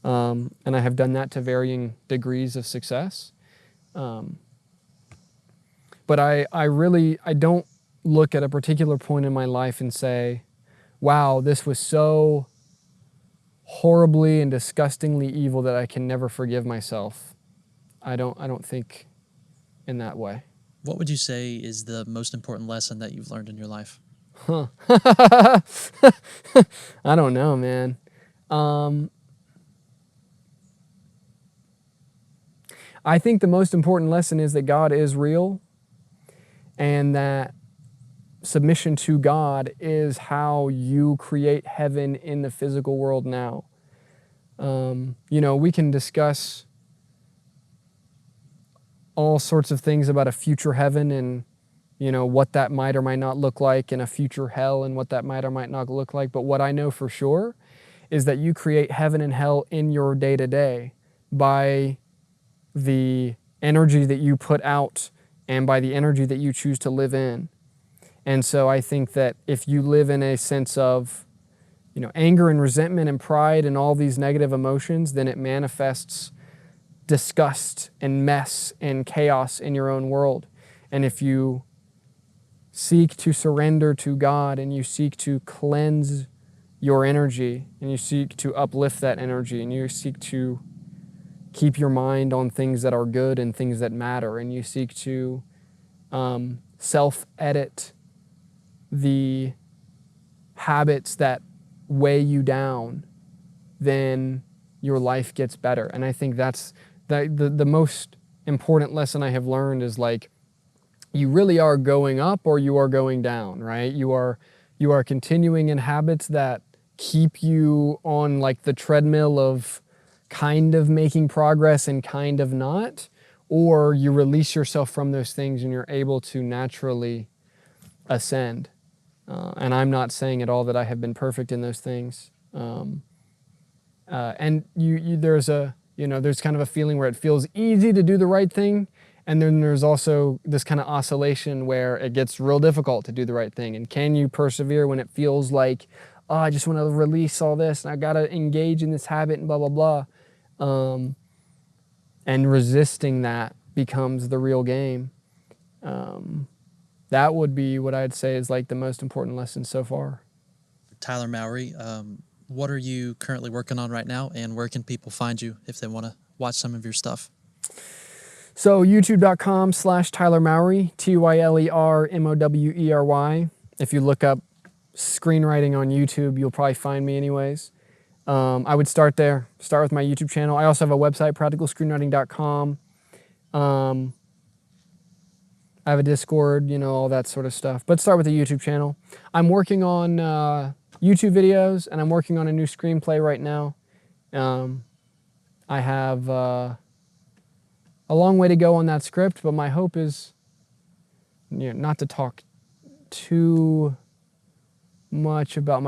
And I have done that to varying degrees of success. But I don't look at a particular point in my life and say, wow, this was so horribly and disgustingly evil that I can never forgive myself. I don't think in that way. What would you say is the most important lesson that you've learned in your life? Huh. I don't know, man. I think the most important lesson is that God is real, and that submission to God is how you create heaven in the physical world now. You know, we can discuss all sorts of things about a future heaven and, you know, what that might or might not look like, and a future hell and what that might or might not look like. But what I know for sure is that you create heaven and hell in your day-to-day by the energy that you put out and by the energy that you choose to live in. And so I think that if you live in a sense of, you know, anger and resentment and pride and all these negative emotions, then it manifests disgust and mess and chaos in your own world. And if you seek to surrender to God and you seek to cleanse your energy and you seek to uplift that energy and you seek to keep your mind on things that are good and things that matter, and you seek to self-edit the habits that weigh you down, then your life gets better. And I think that's the most important lesson I have learned is, like, you really are going up or you are going down, right? You are continuing in habits that keep you on, like, the treadmill of kind of making progress and kind of not, or you release yourself from those things and you're able to naturally ascend. And I'm not saying at all that I have been perfect in those things. And there's there's kind of a feeling where it feels easy to do the right thing. And then there's also this kind of oscillation where it gets real difficult to do the right thing. And can you persevere when it feels like, oh, I just want to release all this and I got to engage in this habit and blah, blah, blah. And resisting that becomes the real game. That would be what I'd say is like the most important lesson so far. Tyler Mowery, what are you currently working on right now, and where can people find you if they want to watch some of your stuff? So youtube.com/Tyler Mowery, TYLERMOWERY. If you look up screenwriting on YouTube, you'll probably find me anyways. I would start there, start with my YouTube channel. I also have a website, practicalscreenwriting.com. I have a Discord, all that sort of stuff. But start with the YouTube channel. I'm working on YouTube videos, and I'm working on a new screenplay right now. I have a long way to go on that script, but my hope is not to talk too much about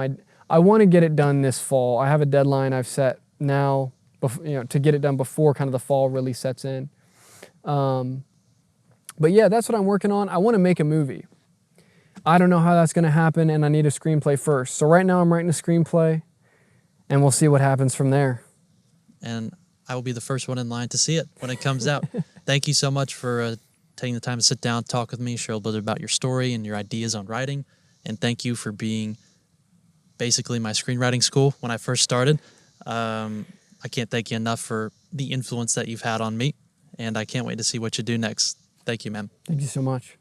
I want to get it done this fall. I have a deadline I've set now, to get it done before kind of the fall really sets in. But yeah, that's what I'm working on. I want to make a movie. I don't know how that's going to happen, and I need a screenplay first. So right now I'm writing a screenplay, and we'll see what happens from there. And I will be the first one in line to see it when it comes out. Thank you so much for taking the time to sit down, talk with me, share a little bit about your story and your ideas on writing. And thank you for being basically my screenwriting school when I first started. I can't thank you enough for the influence that you've had on me, and I can't wait to see what you do next. Thank you, man. Thank you so much.